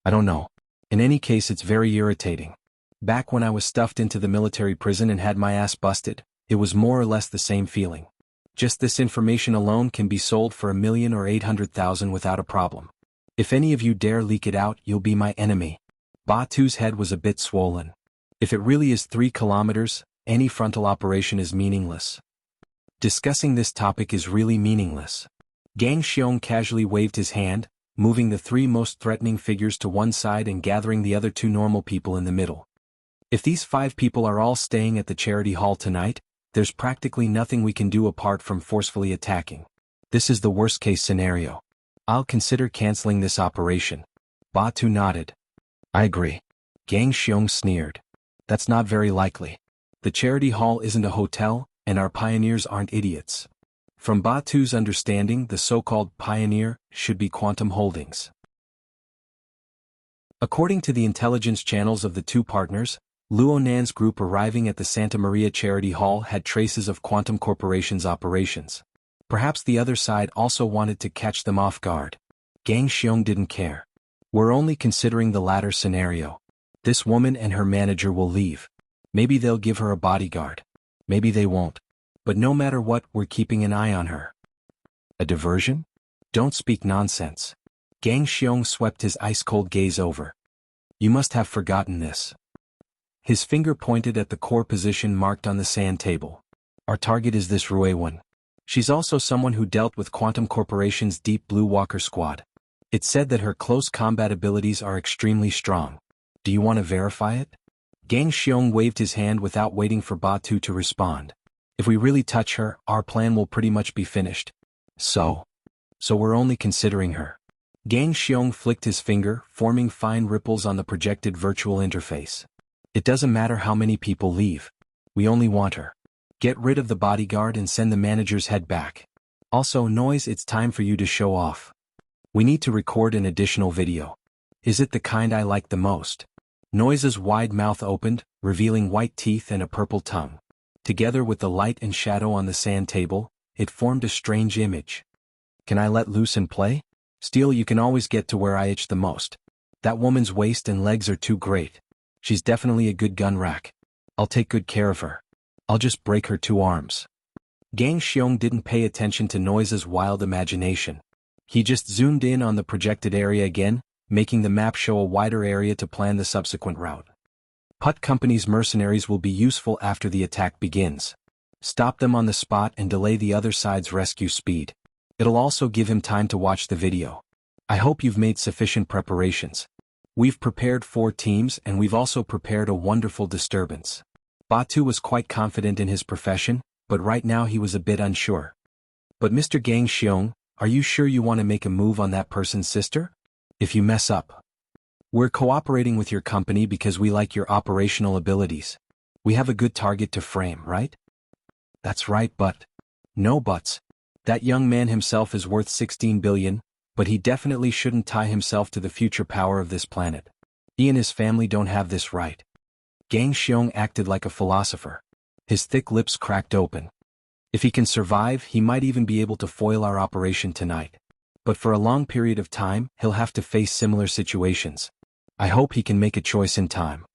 I don't know. In any case, it's very irritating. Back when I was stuffed into the military prison and had my ass busted, it was more or less the same feeling. Just this information alone can be sold for 1 million or 800,000 without a problem. If any of you dare leak it out, you'll be my enemy. Ba Tu's head was a bit swollen. If it really is 3 kilometers, any frontal operation is meaningless. Discussing this topic is really meaningless. Gang Xiong casually waved his hand, moving the 3 most threatening figures to one side and gathering the other 2 normal people in the middle. If these 5 people are all staying at the charity hall tonight, there's practically nothing we can do apart from forcefully attacking. This is the worst-case scenario. I'll consider canceling this operation. Ba Tu nodded. I agree. Gang Xiong sneered. That's not very likely. The charity hall isn't a hotel, and our pioneers aren't idiots. From Ba Tu's understanding, the so-called pioneer should be Quantum Holdings. According to the intelligence channels of the 2 partners, Luo Nan's group arriving at the Santa Maria Charity Hall had traces of Quantum Corporation's operations. Perhaps the other side also wanted to catch them off guard. Gang Xiong didn't care. We're only considering the latter scenario. This woman and her manager will leave. Maybe they'll give her a bodyguard. Maybe they won't. But no matter what, we're keeping an eye on her. A diversion? Don't speak nonsense. Gang Xiong swept his ice-cold gaze over. You must have forgotten this. His finger pointed at the core position marked on the sand table. Our target is this Ruiwen. She's also someone who dealt with Quantum Corporation's Deep Blue Walker Squad. It's said that her close combat abilities are extremely strong. Do you want to verify it? Gang Xiong waved his hand without waiting for Ba Tu to respond. If we really touch her, our plan will pretty much be finished. So we're only considering her. Gang Xiong flicked his finger, forming fine ripples on the projected virtual interface. It doesn't matter how many people leave. We only want her. Get rid of the bodyguard and send the manager's head back. Also, Noise, it's time for you to show off. We need to record an additional video. Is it the kind I like the most? Noise's wide mouth opened, revealing white teeth and a purple tongue. Together with the light and shadow on the sand table, it formed a strange image. Can I let loose and play? Steel, you can always get to where I itch the most. That woman's waist and legs are too great. She's definitely a good gun rack. I'll take good care of her. I'll just break her 2 arms. Gang Xiong didn't pay attention to Noise's wild imagination. He just zoomed in on the projected area again, making the map show a wider area to plan the subsequent route. Putt Company's mercenaries will be useful after the attack begins. Stop them on the spot and delay the other side's rescue speed. It'll also give him time to watch the video. I hope you've made sufficient preparations. We've prepared 4 teams and we've also prepared a wonderful disturbance. Batu was quite confident in his profession, but right now he was a bit unsure. But Mr. Gang Xiong, are you sure you want to make a move on that person's sister? If you mess up. We're cooperating with your company because we like your operational abilities. We have a good target to frame, right? That's right, but. No buts. That young man himself is worth 16 billion, but he definitely shouldn't tie himself to the future power of this planet. He and his family don't have this right. Gang Xiong acted like a philosopher. His thick lips cracked open. If he can survive, he might even be able to foil our operation tonight. But for a long period of time, he'll have to face similar situations. I hope he can make a choice in time.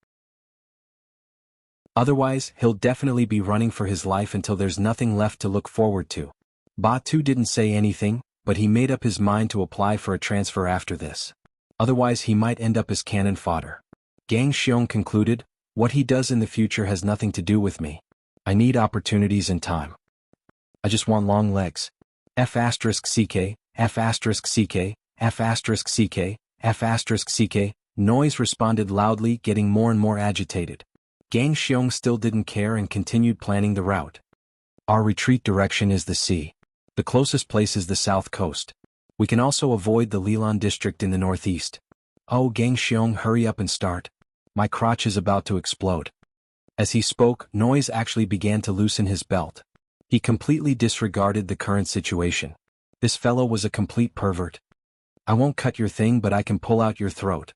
Otherwise, he'll definitely be running for his life until there's nothing left to look forward to. Batu didn't say anything, but he made up his mind to apply for a transfer after this. Otherwise he might end up as cannon fodder. Gang Xiong concluded, what he does in the future has nothing to do with me. I need opportunities and time. I just want long legs. F***ck, F***ck, F***ck, F***ck. Noise responded loudly, getting more and more agitated. Gang Xiong still didn't care and continued planning the route. Our retreat direction is the sea. The closest place is the south coast. We can also avoid the Lilan district in the northeast. Oh, Gang Xiong, hurry up and start. My crotch is about to explode. As he spoke, Noise actually began to loosen his belt. He completely disregarded the current situation. This fellow was a complete pervert. I won't cut your thing, but I can pull out your throat.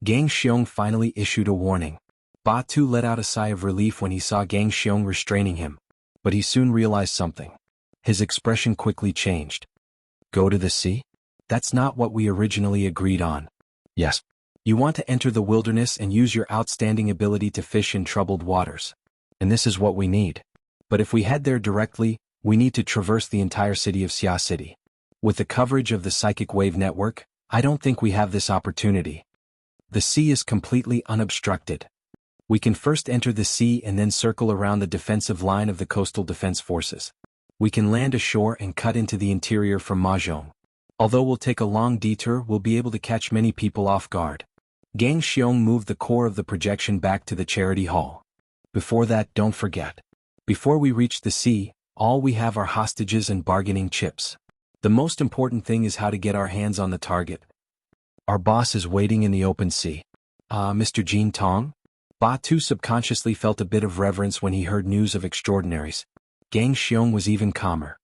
Gang Xiong finally issued a warning. Batu let out a sigh of relief when he saw Gang Xiong restraining him. But he soon realized something. His expression quickly changed. Go to the sea? That's not what we originally agreed on. Yes. You want to enter the wilderness and use your outstanding ability to fish in troubled waters. And this is what we need. But if we head there directly, we need to traverse the entire city of Xia City. With the coverage of the psychic wave network, I don't think we have this opportunity. The sea is completely unobstructed. We can first enter the sea and then circle around the defensive line of the coastal defense forces. We can land ashore and cut into the interior from Mahjong. Although we'll take a long detour, we'll be able to catch many people off guard. Gang Xiong moved the core of the projection back to the charity hall. Before that, don't forget. Before we reach the sea, all we have are hostages and bargaining chips. The most important thing is how to get our hands on the target. Our boss is waiting in the open sea. Mr. Jin Tong? Batu subconsciously felt a bit of reverence when he heard news of extraordinaries. Gang Xiong was even calmer.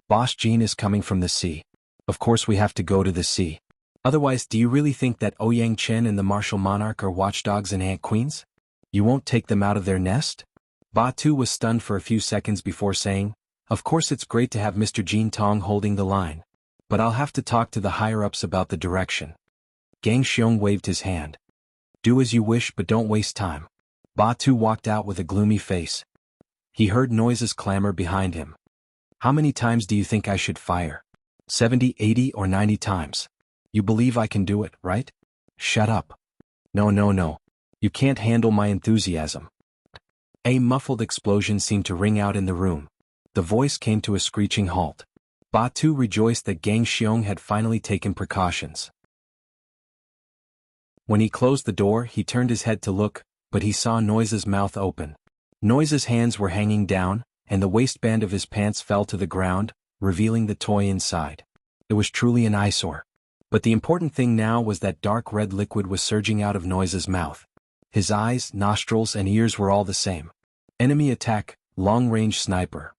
Boss Jin is coming from the sea. Of course we have to go to the sea. Otherwise, do you really think that Ouyang Chen and the martial monarch are watchdogs and ant queens? You won't take them out of their nest? Batu was stunned for a few seconds before saying, of course it's great to have Mr. Jin Tong holding the line. But I'll have to talk to the higher-ups about the direction. Gang Xiong waved his hand. Do as you wish, but don't waste time. Batu walked out with a gloomy face. He heard Noise's clamor behind him. How many times do you think I should fire? 70, 80, or 90 times? You believe I can do it, right? Shut up. No. You can't handle my enthusiasm. A muffled explosion seemed to ring out in the room. The voice came to a screeching halt. Batu rejoiced that Gang Xiong had finally taken precautions. When he closed the door, he turned his head to look, but he saw Noise's mouth open. Noise's hands were hanging down, and the waistband of his pants fell to the ground, revealing the toy inside. It was truly an eyesore. But the important thing now was that dark red liquid was surging out of Noise's mouth. His eyes, nostrils, and ears were all the same. Enemy attack, long-range sniper.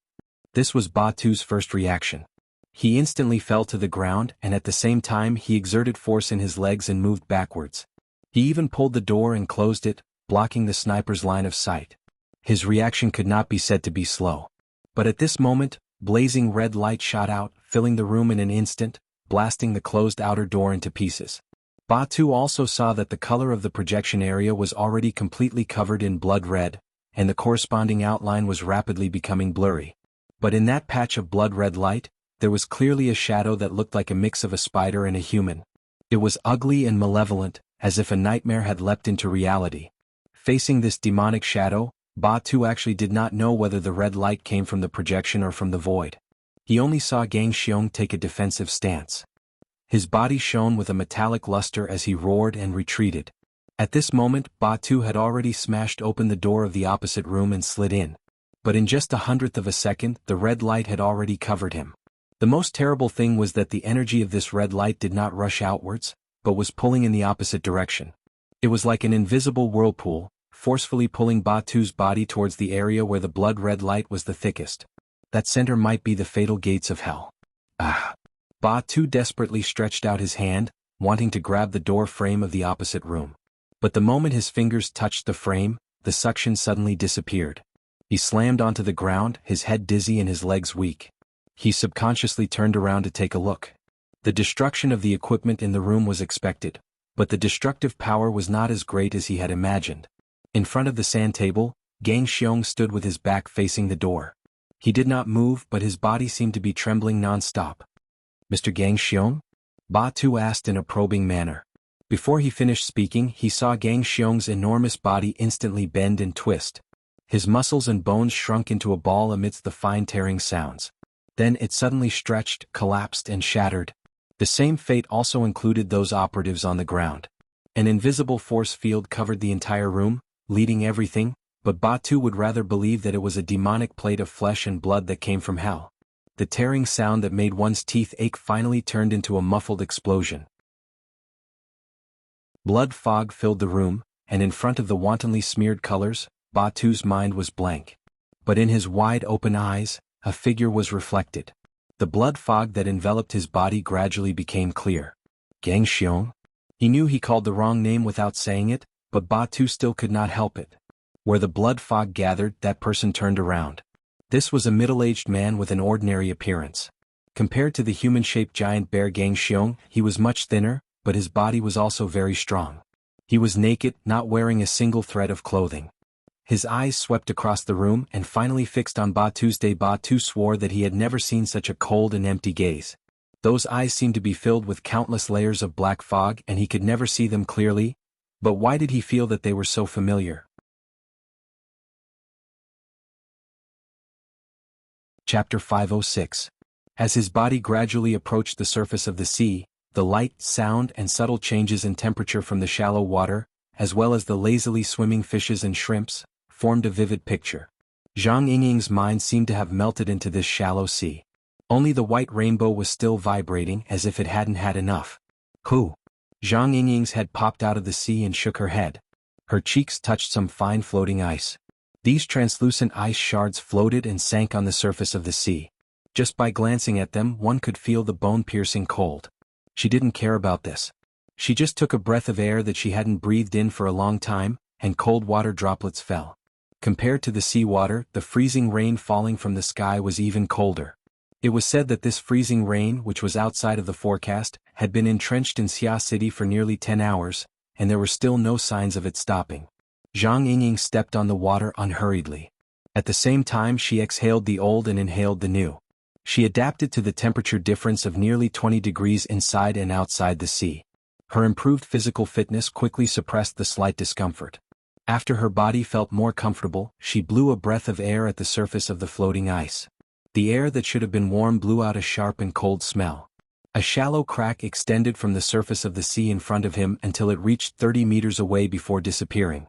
This was Batu's first reaction. He instantly fell to the ground, and at the same time he exerted force in his legs and moved backwards. He even pulled the door and closed it, blocking the sniper's line of sight. His reaction could not be said to be slow. But at this moment, blazing red light shot out, filling the room in an instant, blasting the closed outer door into pieces. Batu also saw that the color of the projection area was already completely covered in blood red, and the corresponding outline was rapidly becoming blurry. But in that patch of blood red light, there was clearly a shadow that looked like a mix of a spider and a human. It was ugly and malevolent, as if a nightmare had leapt into reality. Facing this demonic shadow, Ba-Tu actually did not know whether the red light came from the projection or from the void. He only saw Gang Xiong take a defensive stance. His body shone with a metallic luster as he roared and retreated. At this moment, Ba-Tu had already smashed open the door of the opposite room and slid in. But in just 1/100th of a second, the red light had already covered him. The most terrible thing was that the energy of this red light did not rush outwards, but was pulling in the opposite direction. It was like an invisible whirlpool, forcefully pulling Ba-Tu's body towards the area where the blood-red light was the thickest. That center might be the fatal gates of hell. Ah! Ba-Tu desperately stretched out his hand, wanting to grab the door frame of the opposite room. But the moment his fingers touched the frame, the suction suddenly disappeared. He slammed onto the ground, his head dizzy and his legs weak. He subconsciously turned around to take a look. The destruction of the equipment in the room was expected, but the destructive power was not as great as he had imagined. In front of the sand table, Gang Xiong stood with his back facing the door. He did not move, but his body seemed to be trembling non-stop. "Mr. Gang Xiong?" Ba-Tu asked in a probing manner. Before he finished speaking, he saw Gang Xiong's enormous body instantly bend and twist. His muscles and bones shrunk into a ball amidst the fine tearing sounds. Then it suddenly stretched, collapsed and shattered. The same fate also included those operatives on the ground. An invisible force field covered the entire room, leading everything, but Ba-Tu would rather believe that it was a demonic plate of flesh and blood that came from hell. The tearing sound that made one's teeth ache finally turned into a muffled explosion. Blood fog filled the room, and in front of the wantonly smeared colors, Ba-Tu's mind was blank. But in his wide-open eyes, a figure was reflected. The blood fog that enveloped his body gradually became clear. Gang Xiong? He knew he called the wrong name without saying it, but Ba-Tu still could not help it. Where the blood fog gathered, that person turned around. This was a middle-aged man with an ordinary appearance. Compared to the human-shaped giant bear Gang Xiong, he was much thinner, but his body was also very strong. He was naked, not wearing a single thread of clothing. His eyes swept across the room and finally fixed on Ba-Tu's. Ba-Tu swore that he had never seen such a cold and empty gaze. Those eyes seemed to be filled with countless layers of black fog and he could never see them clearly. But why did he feel that they were so familiar? Chapter 506. As his body gradually approached the surface of the sea, the light, sound and subtle changes in temperature from the shallow water, as well as the lazily swimming fishes and shrimps, formed a vivid picture. Zhang Yingying's mind seemed to have melted into this shallow sea. Only the white rainbow was still vibrating as if it hadn't had enough. Who? Zhang Yingying's head popped out of the sea and shook her head. Her cheeks touched some fine floating ice. These translucent ice shards floated and sank on the surface of the sea. Just by glancing at them, one could feel the bone-piercing cold. She didn't care about this. She just took a breath of air that she hadn't breathed in for a long time, and cold water droplets fell. Compared to the seawater, the freezing rain falling from the sky was even colder. It was said that this freezing rain, which was outside of the forecast, had been entrenched in Xia City for nearly 10 hours, and there were still no signs of it stopping. Zhang Yingying stepped on the water unhurriedly. At the same time she exhaled the old and inhaled the new. She adapted to the temperature difference of nearly 20 degrees inside and outside the sea. Her improved physical fitness quickly suppressed the slight discomfort. After her body felt more comfortable, she blew a breath of air at the surface of the floating ice. The air that should have been warm blew out a sharp and cold smell. A shallow crack extended from the surface of the sea in front of him until it reached 30 meters away before disappearing.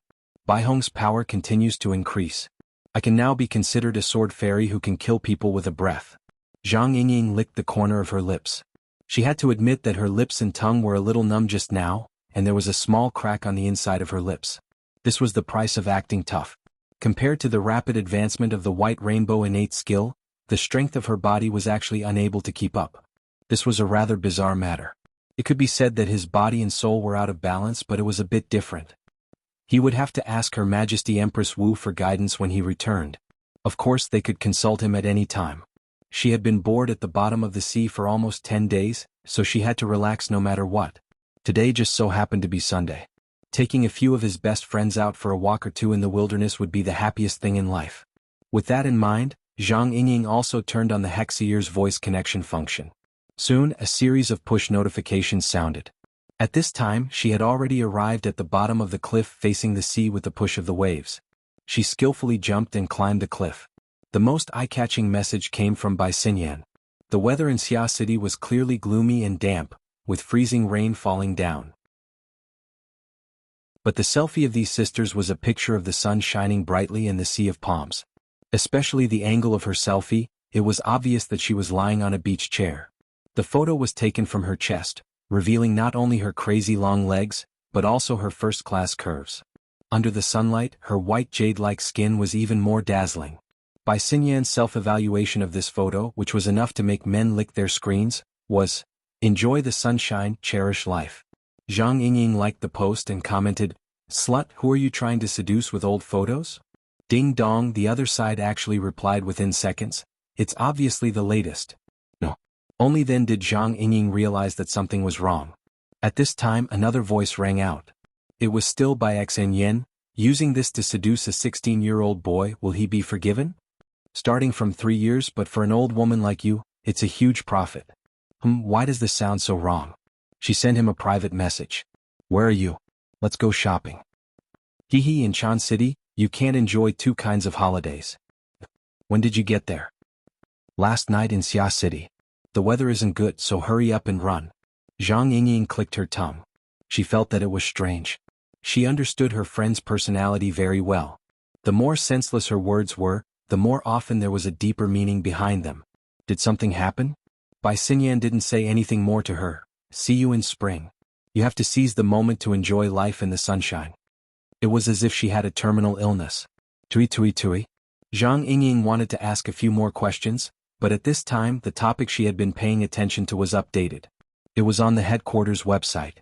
Baihong's power continues to increase. I can now be considered a sword fairy who can kill people with a breath. Zhang Yingying licked the corner of her lips. She had to admit that her lips and tongue were a little numb just now, and there was a small crack on the inside of her lips. This was the price of acting tough. Compared to the rapid advancement of the white rainbow innate skill, the strength of her body was actually unable to keep up. This was a rather bizarre matter. It could be said that his body and soul were out of balance, but it was a bit different. He would have to ask Her Majesty Empress Wu for guidance when he returned. Of course they could consult him at any time. She had been bored at the bottom of the sea for almost 10 days, so she had to relax no matter what. Today just so happened to be Sunday. Taking a few of his best friends out for a walk or two in the wilderness would be the happiest thing in life. With that in mind, Zhang Yingying also turned on the Hexier's voice connection function. Soon, a series of push notifications sounded. At this time, she had already arrived at the bottom of the cliff facing the sea with the push of the waves. She skillfully jumped and climbed the cliff. The most eye-catching message came from Bai Xinyan. The weather in Xia City was clearly gloomy and damp, with freezing rain falling down. But the selfie of these sisters was a picture of the sun shining brightly in the sea of palms. Especially the angle of her selfie, it was obvious that she was lying on a beach chair. The photo was taken from her chest, revealing not only her crazy long legs, but also her first-class curves. Under the sunlight, her white jade-like skin was even more dazzling. Bai Xinyan's self-evaluation of this photo, which was enough to make men lick their screens, was, "Enjoy the sunshine, cherish life." Zhang Yingying liked the post and commented, "Slut, who are you trying to seduce with old photos?" Ding dong, the other side actually replied within seconds, "It's obviously the latest." No. Only then did Zhang Yingying realize that something was wrong. At this time another voice rang out. It was still by Xinyan. "Using this to seduce a 16-year-old boy, will he be forgiven? Starting from 3 years, but for an old woman like you, it's a huge profit." Why does this sound so wrong? She sent him a private message. "Where are you? Let's go shopping." Hehe, in Chan City, you can't enjoy two kinds of holidays. When did you get there? Last night in Xia City. The weather isn't good, so hurry up and run. Zhang Yingying clicked her tongue. She felt that it was strange. She understood her friend's personality very well. The more senseless her words were, the more often there was a deeper meaning behind them. Did something happen? Bai Xinyan didn't say anything more to her. "See you in spring. You have to seize the moment to enjoy life in the sunshine." It was as if she had a terminal illness. Tui. Zhang Yingying wanted to ask a few more questions, but at this time the topic she had been paying attention to was updated. It was on the headquarters website.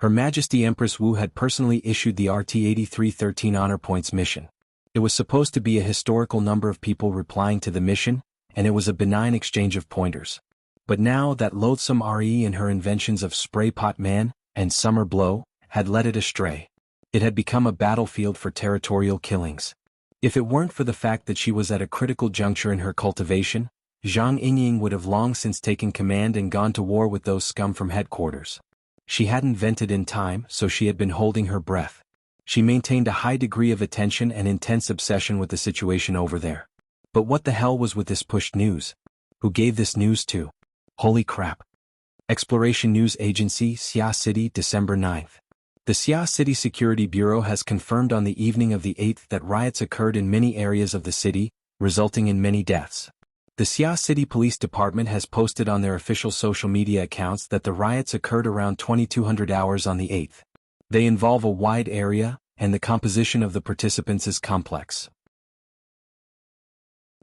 Her Majesty Empress Wu had personally issued the RT-8313 Honor Points mission. It was supposed to be a historical number of people replying to the mission, and it was a benign exchange of pointers. But now that loathsome RE and her inventions of Spray Pot Man and Summer Blow had led it astray. It had become a battlefield for territorial killings. If it weren't for the fact that she was at a critical juncture in her cultivation, Zhang Yingying would have long since taken command and gone to war with those scum from headquarters. She hadn't vented in time, so she had been holding her breath. She maintained a high degree of attention and intense obsession with the situation over there. But what the hell was with this pushed news? Who gave this news to? Holy crap. Exploration News Agency, Xia City, December 9th. The Xia City Security Bureau has confirmed on the evening of the 8th that riots occurred in many areas of the city, resulting in many deaths. The Xia City Police Department has posted on their official social media accounts that the riots occurred around 2200 hours on the 8th. They involve a wide area, and the composition of the participants is complex.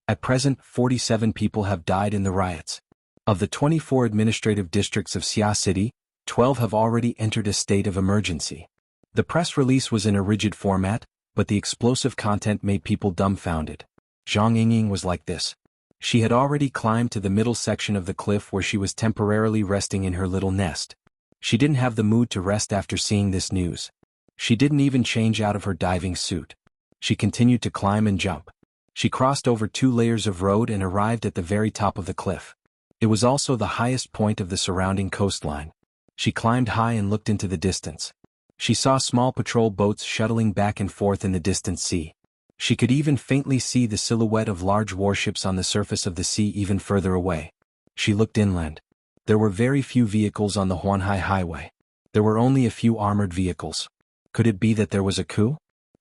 At present, 47 people have died in the riots. Of the 24 administrative districts of Xia City, 12 have already entered a state of emergency. The press release was in a rigid format, but the explosive content made people dumbfounded. Zhang Yingying was like this. She had already climbed to the middle section of the cliff where she was temporarily resting in her little nest. She didn't have the mood to rest after seeing this news. She didn't even change out of her diving suit. She continued to climb and jump. She crossed over 2 layers of road and arrived at the very top of the cliff. It was also the highest point of the surrounding coastline. She climbed high and looked into the distance. She saw small patrol boats shuttling back and forth in the distant sea. She could even faintly see the silhouette of large warships on the surface of the sea even further away. She looked inland. There were very few vehicles on the Xuanhuan highway. There were only a few armored vehicles. Could it be that there was a coup?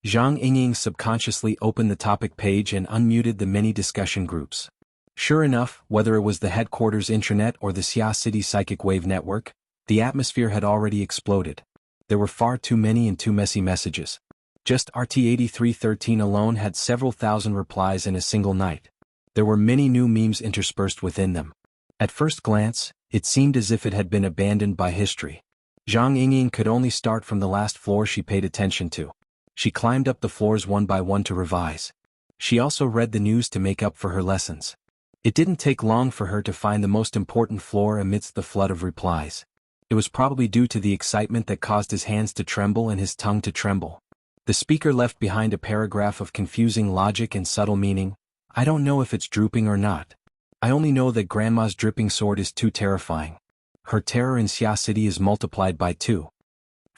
Zhang Yingying subconsciously opened the topic page and unmuted the many discussion groups. Sure enough, whether it was the headquarters intranet or the Xia City psychic wave network, the atmosphere had already exploded. There were far too many and too messy messages. Just RT-8313 alone had several thousand replies in a single night. There were many new memes interspersed within them. At first glance, it seemed as if it had been abandoned by history. Zhang Yingying could only start from the last floor she paid attention to. She climbed up the floors one by one to revise. She also read the news to make up for her lessons. It didn't take long for her to find the most important floor amidst the flood of replies. It was probably due to the excitement that caused his hands to tremble and his tongue to tremble. The speaker left behind a paragraph of confusing logic and subtle meaning. I don't know if it's drooping or not. I only know that Grandma's dripping sword is too terrifying. Her terror in Xia City is multiplied by 2.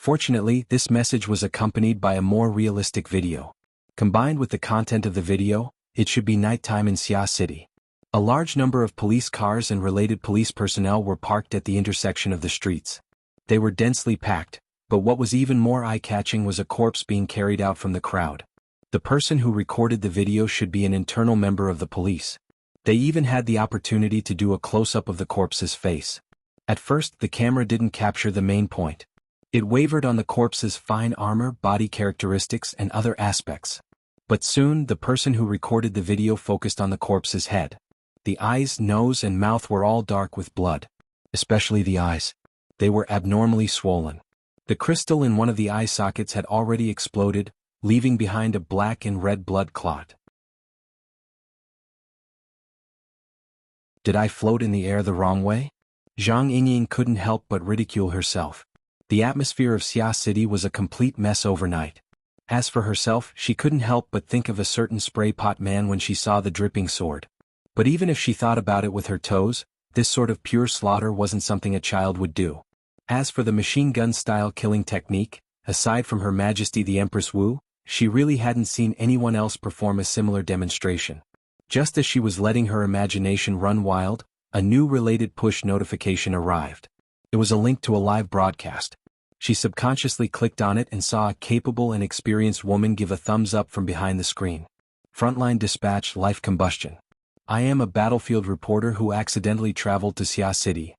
Fortunately, this message was accompanied by a more realistic video. Combined with the content of the video, it should be nighttime in Xia City. A large number of police cars and related police personnel were parked at the intersection of the streets. They were densely packed, but what was even more eye-catching was a corpse being carried out from the crowd. The person who recorded the video should be an internal member of the police. They even had the opportunity to do a close-up of the corpse's face. At first, the camera didn't capture the main point. It wavered on the corpse's fine armor, body characteristics, and other aspects. But soon, the person who recorded the video focused on the corpse's head. The eyes, nose, and mouth were all dark with blood. Especially the eyes. They were abnormally swollen. The crystal in one of the eye sockets had already exploded, leaving behind a black and red blood clot. Did I float in the air the wrong way? Xianxia couldn't help but ridicule herself. The atmosphere of Xia City was a complete mess overnight. As for herself, she couldn't help but think of a certain spray pot man when she saw the dripping sword. But even if she thought about it with her toes, this sort of pure slaughter wasn't something a child would do. As for the machine gun-style killing technique, aside from Her Majesty the Empress Wu, she really hadn't seen anyone else perform a similar demonstration. Just as she was letting her imagination run wild, a new related push notification arrived. It was a link to a live broadcast. She subconsciously clicked on it and saw a capable and experienced woman give a thumbs up from behind the screen. Frontline dispatch, life combustion. I am a battlefield reporter who accidentally traveled to Xia City.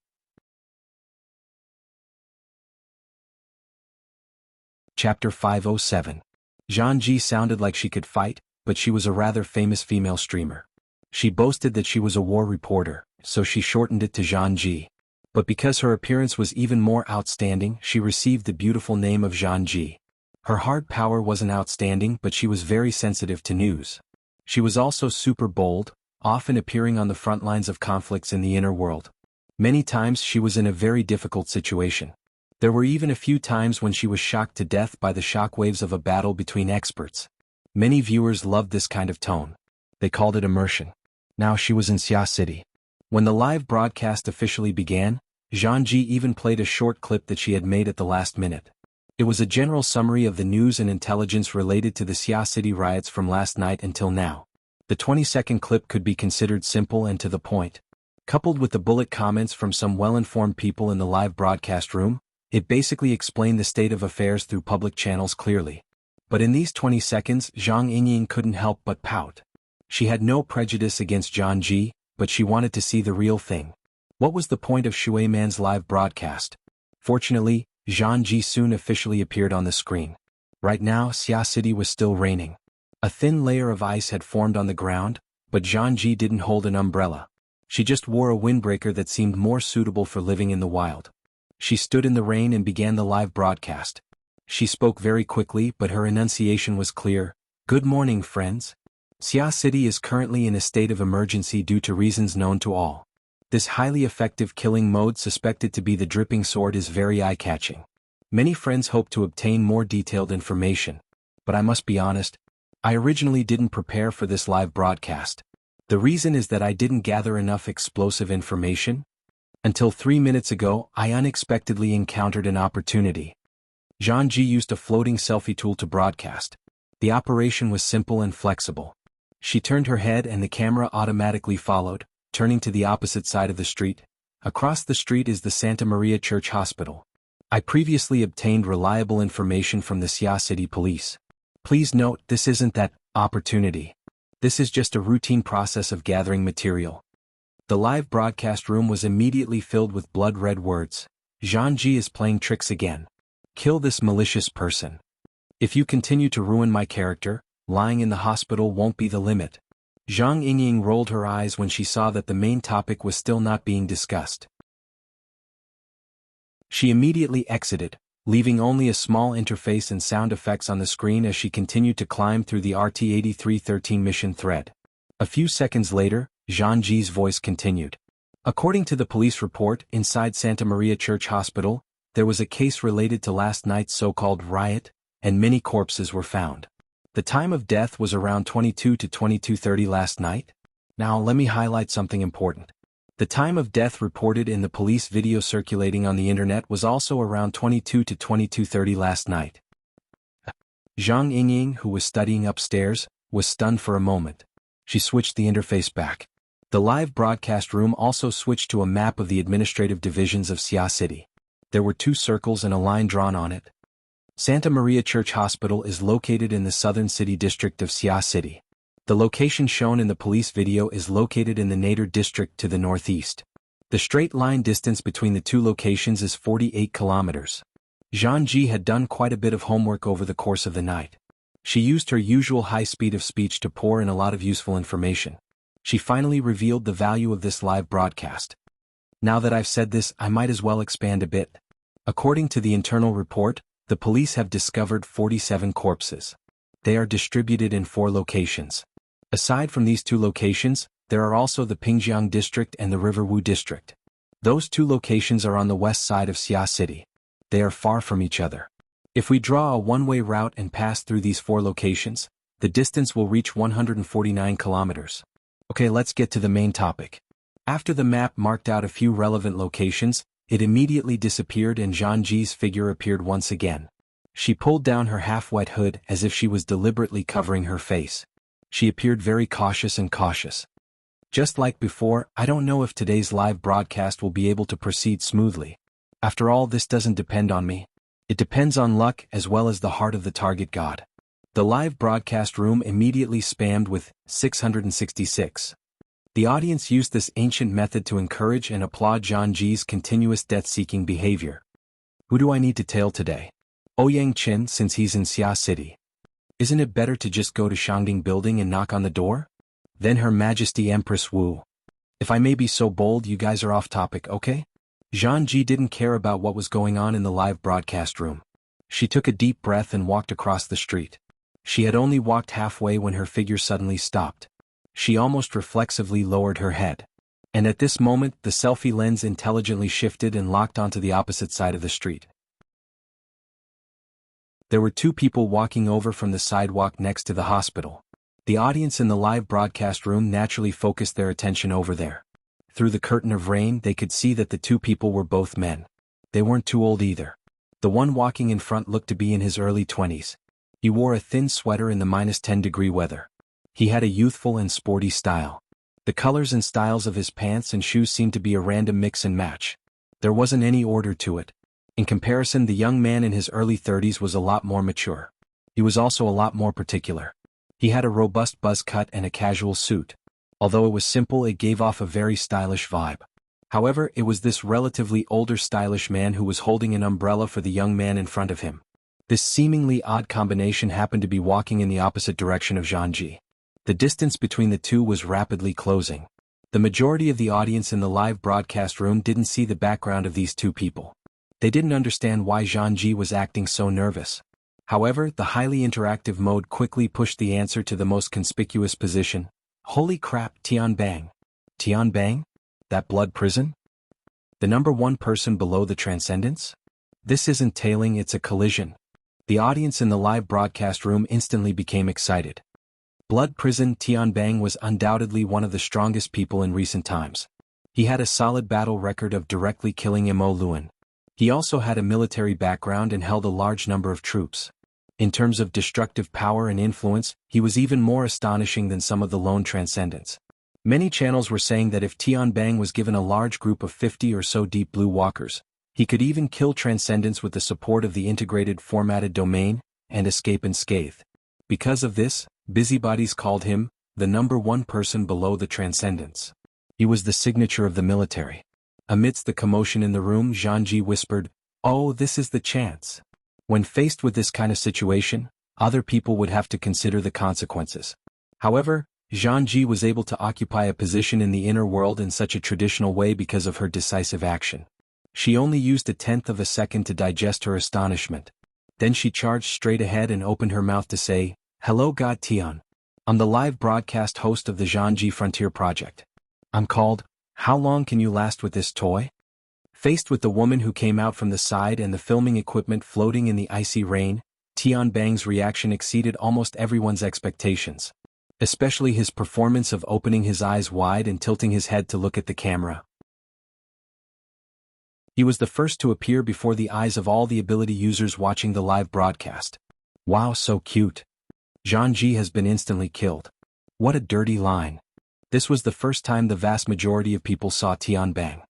Chapter 507. Jianghu sounded like she could fight, but she was a rather famous female streamer. She boasted that she was a war reporter, so she shortened it to Jianghu. But because her appearance was even more outstanding, she received the beautiful name of Jianghu. Her hard power wasn't outstanding, but she was very sensitive to news. She was also super bold, often appearing on the front lines of conflicts in the inner world. Many times she was in a very difficult situation. There were even a few times when she was shocked to death by the shockwaves of a battle between experts. Many viewers loved this kind of tone. They called it immersion. Now she was in Xia City. When the live broadcast officially began, Jianghu even played a short clip that she had made at the last minute. It was a general summary of the news and intelligence related to the Xia City riots from last night until now. The 20-second clip could be considered simple and to the point. Coupled with the bullet comments from some well-informed people in the live broadcast room, it basically explained the state of affairs through public channels clearly. But in these 20 seconds, Xianxia couldn't help but pout. She had no prejudice against Jianghu, but she wanted to see the real thing. What was the point of Shui Man's live broadcast? Fortunately, Jianghu soon officially appeared on the screen. Right now, Xia City was still raining. A thin layer of ice had formed on the ground, but Jianghu didn't hold an umbrella. She just wore a windbreaker that seemed more suitable for living in the wild. She stood in the rain and began the live broadcast. She spoke very quickly, but her enunciation was clear. Good morning, friends. Xia City is currently in a state of emergency due to reasons known to all. This highly effective killing mode suspected to be the dripping sword is very eye-catching. Many friends hope to obtain more detailed information. But I must be honest, I originally didn't prepare for this live broadcast. The reason is that I didn't gather enough explosive information. Until 3 minutes ago, I unexpectedly encountered an opportunity. Jianghu used a floating selfie tool to broadcast. The operation was simple and flexible. She turned her head and the camera automatically followed, turning to the opposite side of the street. Across the street is the Santa Maria Church Hospital. I previously obtained reliable information from the Xia City Police. Please note, this isn't that opportunity. This is just a routine process of gathering material. The live broadcast room was immediately filled with blood-red words. Jianghu is playing tricks again. Kill this malicious person. If you continue to ruin my character, lying in the hospital won't be the limit. Xianxia rolled her eyes when she saw that the main topic was still not being discussed. She immediately exited, leaving only a small interface and sound effects on the screen as she continued to climb through the RT-8313 mission thread. A few seconds later, Jianghu's voice continued. According to the police report, inside Santa Maria Church Hospital, there was a case related to last night's so-called riot, and many corpses were found. The time of death was around 22 to 22:30 last night. Now let me highlight something important. The time of death reported in the police video circulating on the internet was also around 22 to 22:30 last night. Zhang Yingying, who was studying upstairs, was stunned for a moment. She switched the interface back. The live broadcast room also switched to a map of the administrative divisions of Xia City. There were 2 circles and a line drawn on it. Santa Maria Church Hospital is located in the southern city district of Xia City. The location shown in the police video is located in the Nader district to the northeast. The straight line distance between the 2 locations is 48 kilometers. Zhang Ji had done quite a bit of homework over the course of the night. She used her usual high speed of speech to pour in a lot of useful information. She finally revealed the value of this live broadcast. Now that I've said this, I might as well expand a bit. According to the internal report, the police have discovered 47 corpses. They are distributed in 4 locations. Aside from these 2 locations, there are also the Pingjiang district and the Riverwu district. Those 2 locations are on the west side of Xia City. They are far from each other. If we draw a one-way route and pass through these 4 locations, the distance will reach 149 kilometers. Okay, let's get to the main topic. After the map marked out a few relevant locations, it immediately disappeared and Zhang Ji's figure appeared once again. She pulled down her half-wet hood as if she was deliberately covering her face. She appeared very cautious and cautious. Just like before, I don't know if today's live broadcast will be able to proceed smoothly. After all, this doesn't depend on me. It depends on luck as well as the heart of the target god. The live broadcast room immediately spammed with 666. The audience used this ancient method to encourage and applaud Zhang Ji's continuous death-seeking behavior. Who do I need to tail today? Ouyang Qin, since he's in Xia City. Isn't it better to just go to Shangding Building and knock on the door? Then Her Majesty Empress Wu. If I may be so bold, you guys are off topic, okay? Zhang Ji didn't care about what was going on in the live broadcast room. She took a deep breath and walked across the street. She had only walked halfway when her figure suddenly stopped. She almost reflexively lowered her head. And at this moment, the selfie lens intelligently shifted and locked onto the opposite side of the street. There were 2 people walking over from the sidewalk next to the hospital. The audience in the live broadcast room naturally focused their attention over there. Through the curtain of rain, they could see that the 2 people were both men. They weren't too old either. The one walking in front looked to be in his early 20s. He wore a thin sweater in the -10-degree weather. He had a youthful and sporty style. The colors and styles of his pants and shoes seemed to be a random mix and match. There wasn't any order to it. In comparison, the young man in his early 30s was a lot more mature. He was also a lot more particular. He had a robust buzz cut and a casual suit. Although it was simple, it gave off a very stylish vibe. However, it was this relatively older stylish man who was holding an umbrella for the young man in front of him. This seemingly odd combination happened to be walking in the opposite direction of Zhang Ji. The distance between the 2 was rapidly closing. The majority of the audience in the live broadcast room didn't see the background of these 2 people. They didn't understand why Zhang Ji was acting so nervous. However, the highly interactive mode quickly pushed the answer to the most conspicuous position. Holy crap, Tianbang. Tianbang? That blood prison? The number 1 person below the transcendence? This isn't tailing, it's a collision. The audience in the live broadcast room instantly became excited. Blood prison Tianbang was undoubtedly one of the strongest people in recent times. He had a solid battle record of directly killing Mo Luan. He also had a military background and held a large number of troops. In terms of destructive power and influence, he was even more astonishing than some of the lone transcendents. Many channels were saying that if Tianbang was given a large group of 50 or so deep blue walkers, he could even kill transcendents with the support of the integrated formatted domain, and escape unscathed. Because of this, busybodies called him the number 1 person below the transcendents. He was the signature of the military. Amidst the commotion in the room, Zhang Ji whispered, "Oh, this is the chance." When faced with this kind of situation, other people would have to consider the consequences. However, Zhang Ji was able to occupy a position in the inner world in such a traditional way because of her decisive action. She only used 1/10 of a second to digest her astonishment. Then she charged straight ahead and opened her mouth to say, "Hello God Tian. I'm the live broadcast host of the Zhang Ji Frontier Project. I'm called, How Long Can You Last With This Toy?" Faced with the woman who came out from the side and the filming equipment floating in the icy rain, Tianbang's reaction exceeded almost everyone's expectations. especially his performance of opening his eyes wide and tilting his head to look at the camera. He was the first to appear before the eyes of all the ability users watching the live broadcast. Wow, so cute. Xianxia has been instantly killed. What a dirty line. This was the first time the vast majority of people saw Tianbang.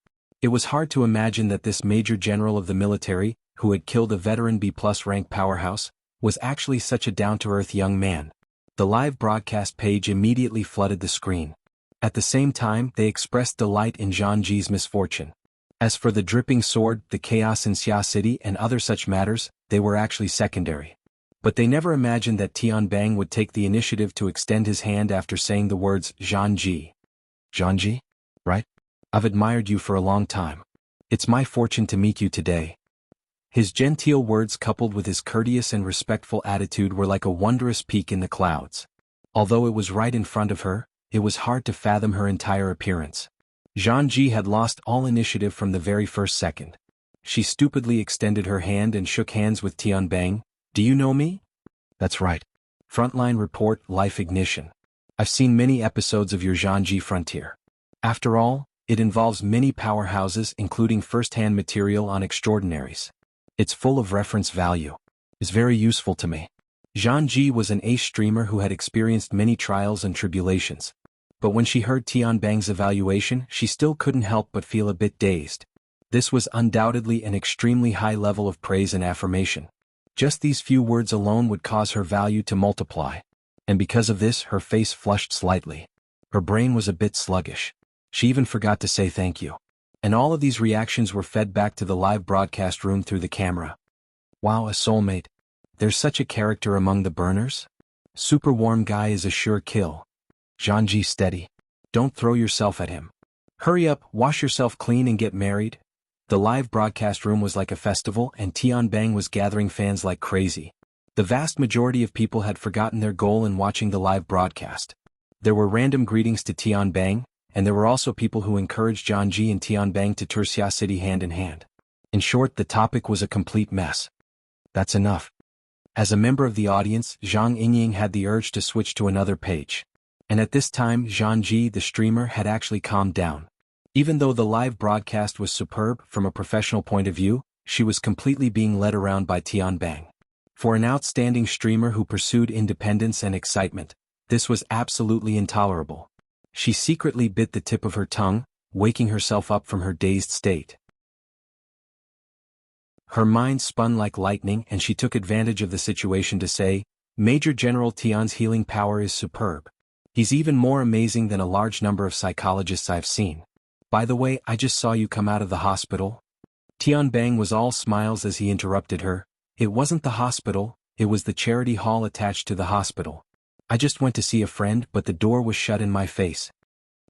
It was hard to imagine that this major general of the military, who had killed a veteran B+ rank powerhouse, was actually such a down-to-earth young man. The live broadcast page immediately flooded the screen. At the same time, they expressed delight in Xianxia's misfortune. As for the dripping sword, the chaos in Xia City and other such matters, they were actually secondary. But they never imagined that Tianbang would take the initiative to extend his hand after saying the words Xianxia. Xianxia? Right? I've admired you for a long time. It's my fortune to meet you today. His genteel words coupled with his courteous and respectful attitude were like a wondrous peak in the clouds. Although it was right in front of her, it was hard to fathom her entire appearance. Xianxia had lost all initiative from the very first second. She stupidly extended her hand and shook hands with Tianbang. Do you know me? That's right. Frontline report, life ignition. I've seen many episodes of your Xianxia frontier. After all, it involves many powerhouses including first-hand material on extraordinaries. It's full of reference value. It's very useful to me. Xianxia was an ace streamer who had experienced many trials and tribulations. But when she heard Tianbang's evaluation, she still couldn't help but feel a bit dazed. This was undoubtedly an extremely high level of praise and affirmation. Just these few words alone would cause her value to multiply. And because of this, her face flushed slightly. Her brain was a bit sluggish. She even forgot to say thank you. And all of these reactions were fed back to the live broadcast room through the camera. Wow, a soulmate. There's such a character among the burners? Super warm guy is a sure kill. Xianxia, steady. Don't throw yourself at him. Hurry up, wash yourself clean and get married. The live broadcast room was like a festival and Tianbang was gathering fans like crazy. The vast majority of people had forgotten their goal in watching the live broadcast. There were random greetings to Tianbang, and there were also people who encouraged Xianxia and Tianbang to tour Xia City hand in hand. In short, the topic was a complete mess. That's enough. As a member of the audience, Zhang Yingying had the urge to switch to another page. And at this time, Xianxia, the streamer, had actually calmed down. Even though the live broadcast was superb from a professional point of view, she was completely being led around by Tianbang. For an outstanding streamer who pursued independence and excitement, this was absolutely intolerable. She secretly bit the tip of her tongue, waking herself up from her dazed state. Her mind spun like lightning and she took advantage of the situation to say, Major General Tian's healing power is superb. He's even more amazing than a large number of psychologists I've seen. By the way, I just saw you come out of the hospital. Tianbang was all smiles as he interrupted her. It wasn't the hospital, it was the charity hall attached to the hospital. I just went to see a friend, but the door was shut in my face.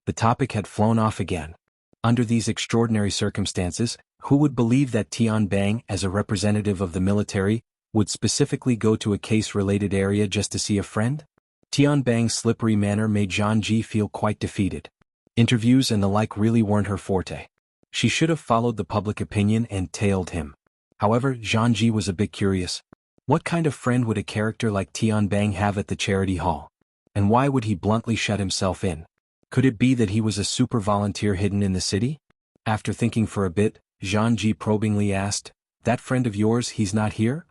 The topic had flown off again. Under these extraordinary circumstances, who would believe that Tianbang, as a representative of the military, would specifically go to a case-related area just to see a friend? Tianbang's slippery manner made Xianxia feel quite defeated. Interviews and the like really weren't her forte. She should have followed the public opinion and tailed him. However, Xianxia was a bit curious. What kind of friend would a character like Tianbang have at the charity hall? And why would he bluntly shut himself in? Could it be that he was a super volunteer hidden in the city? After thinking for a bit, Xianxia probingly asked, That friend of yours, he's not here?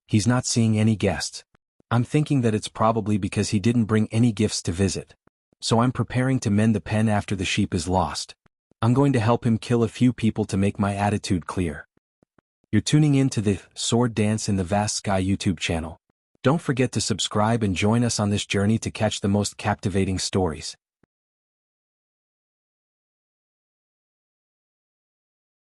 He's not seeing any guests. I'm thinking that it's probably because he didn't bring any gifts to visit. So I'm preparing to mend the pen after the sheep is lost. I'm going to help him kill a few people to make my attitude clear. You're tuning in to the Sworddance in the Vast Sky YouTube channel. Don't forget to subscribe and join us on this journey to catch the most captivating stories.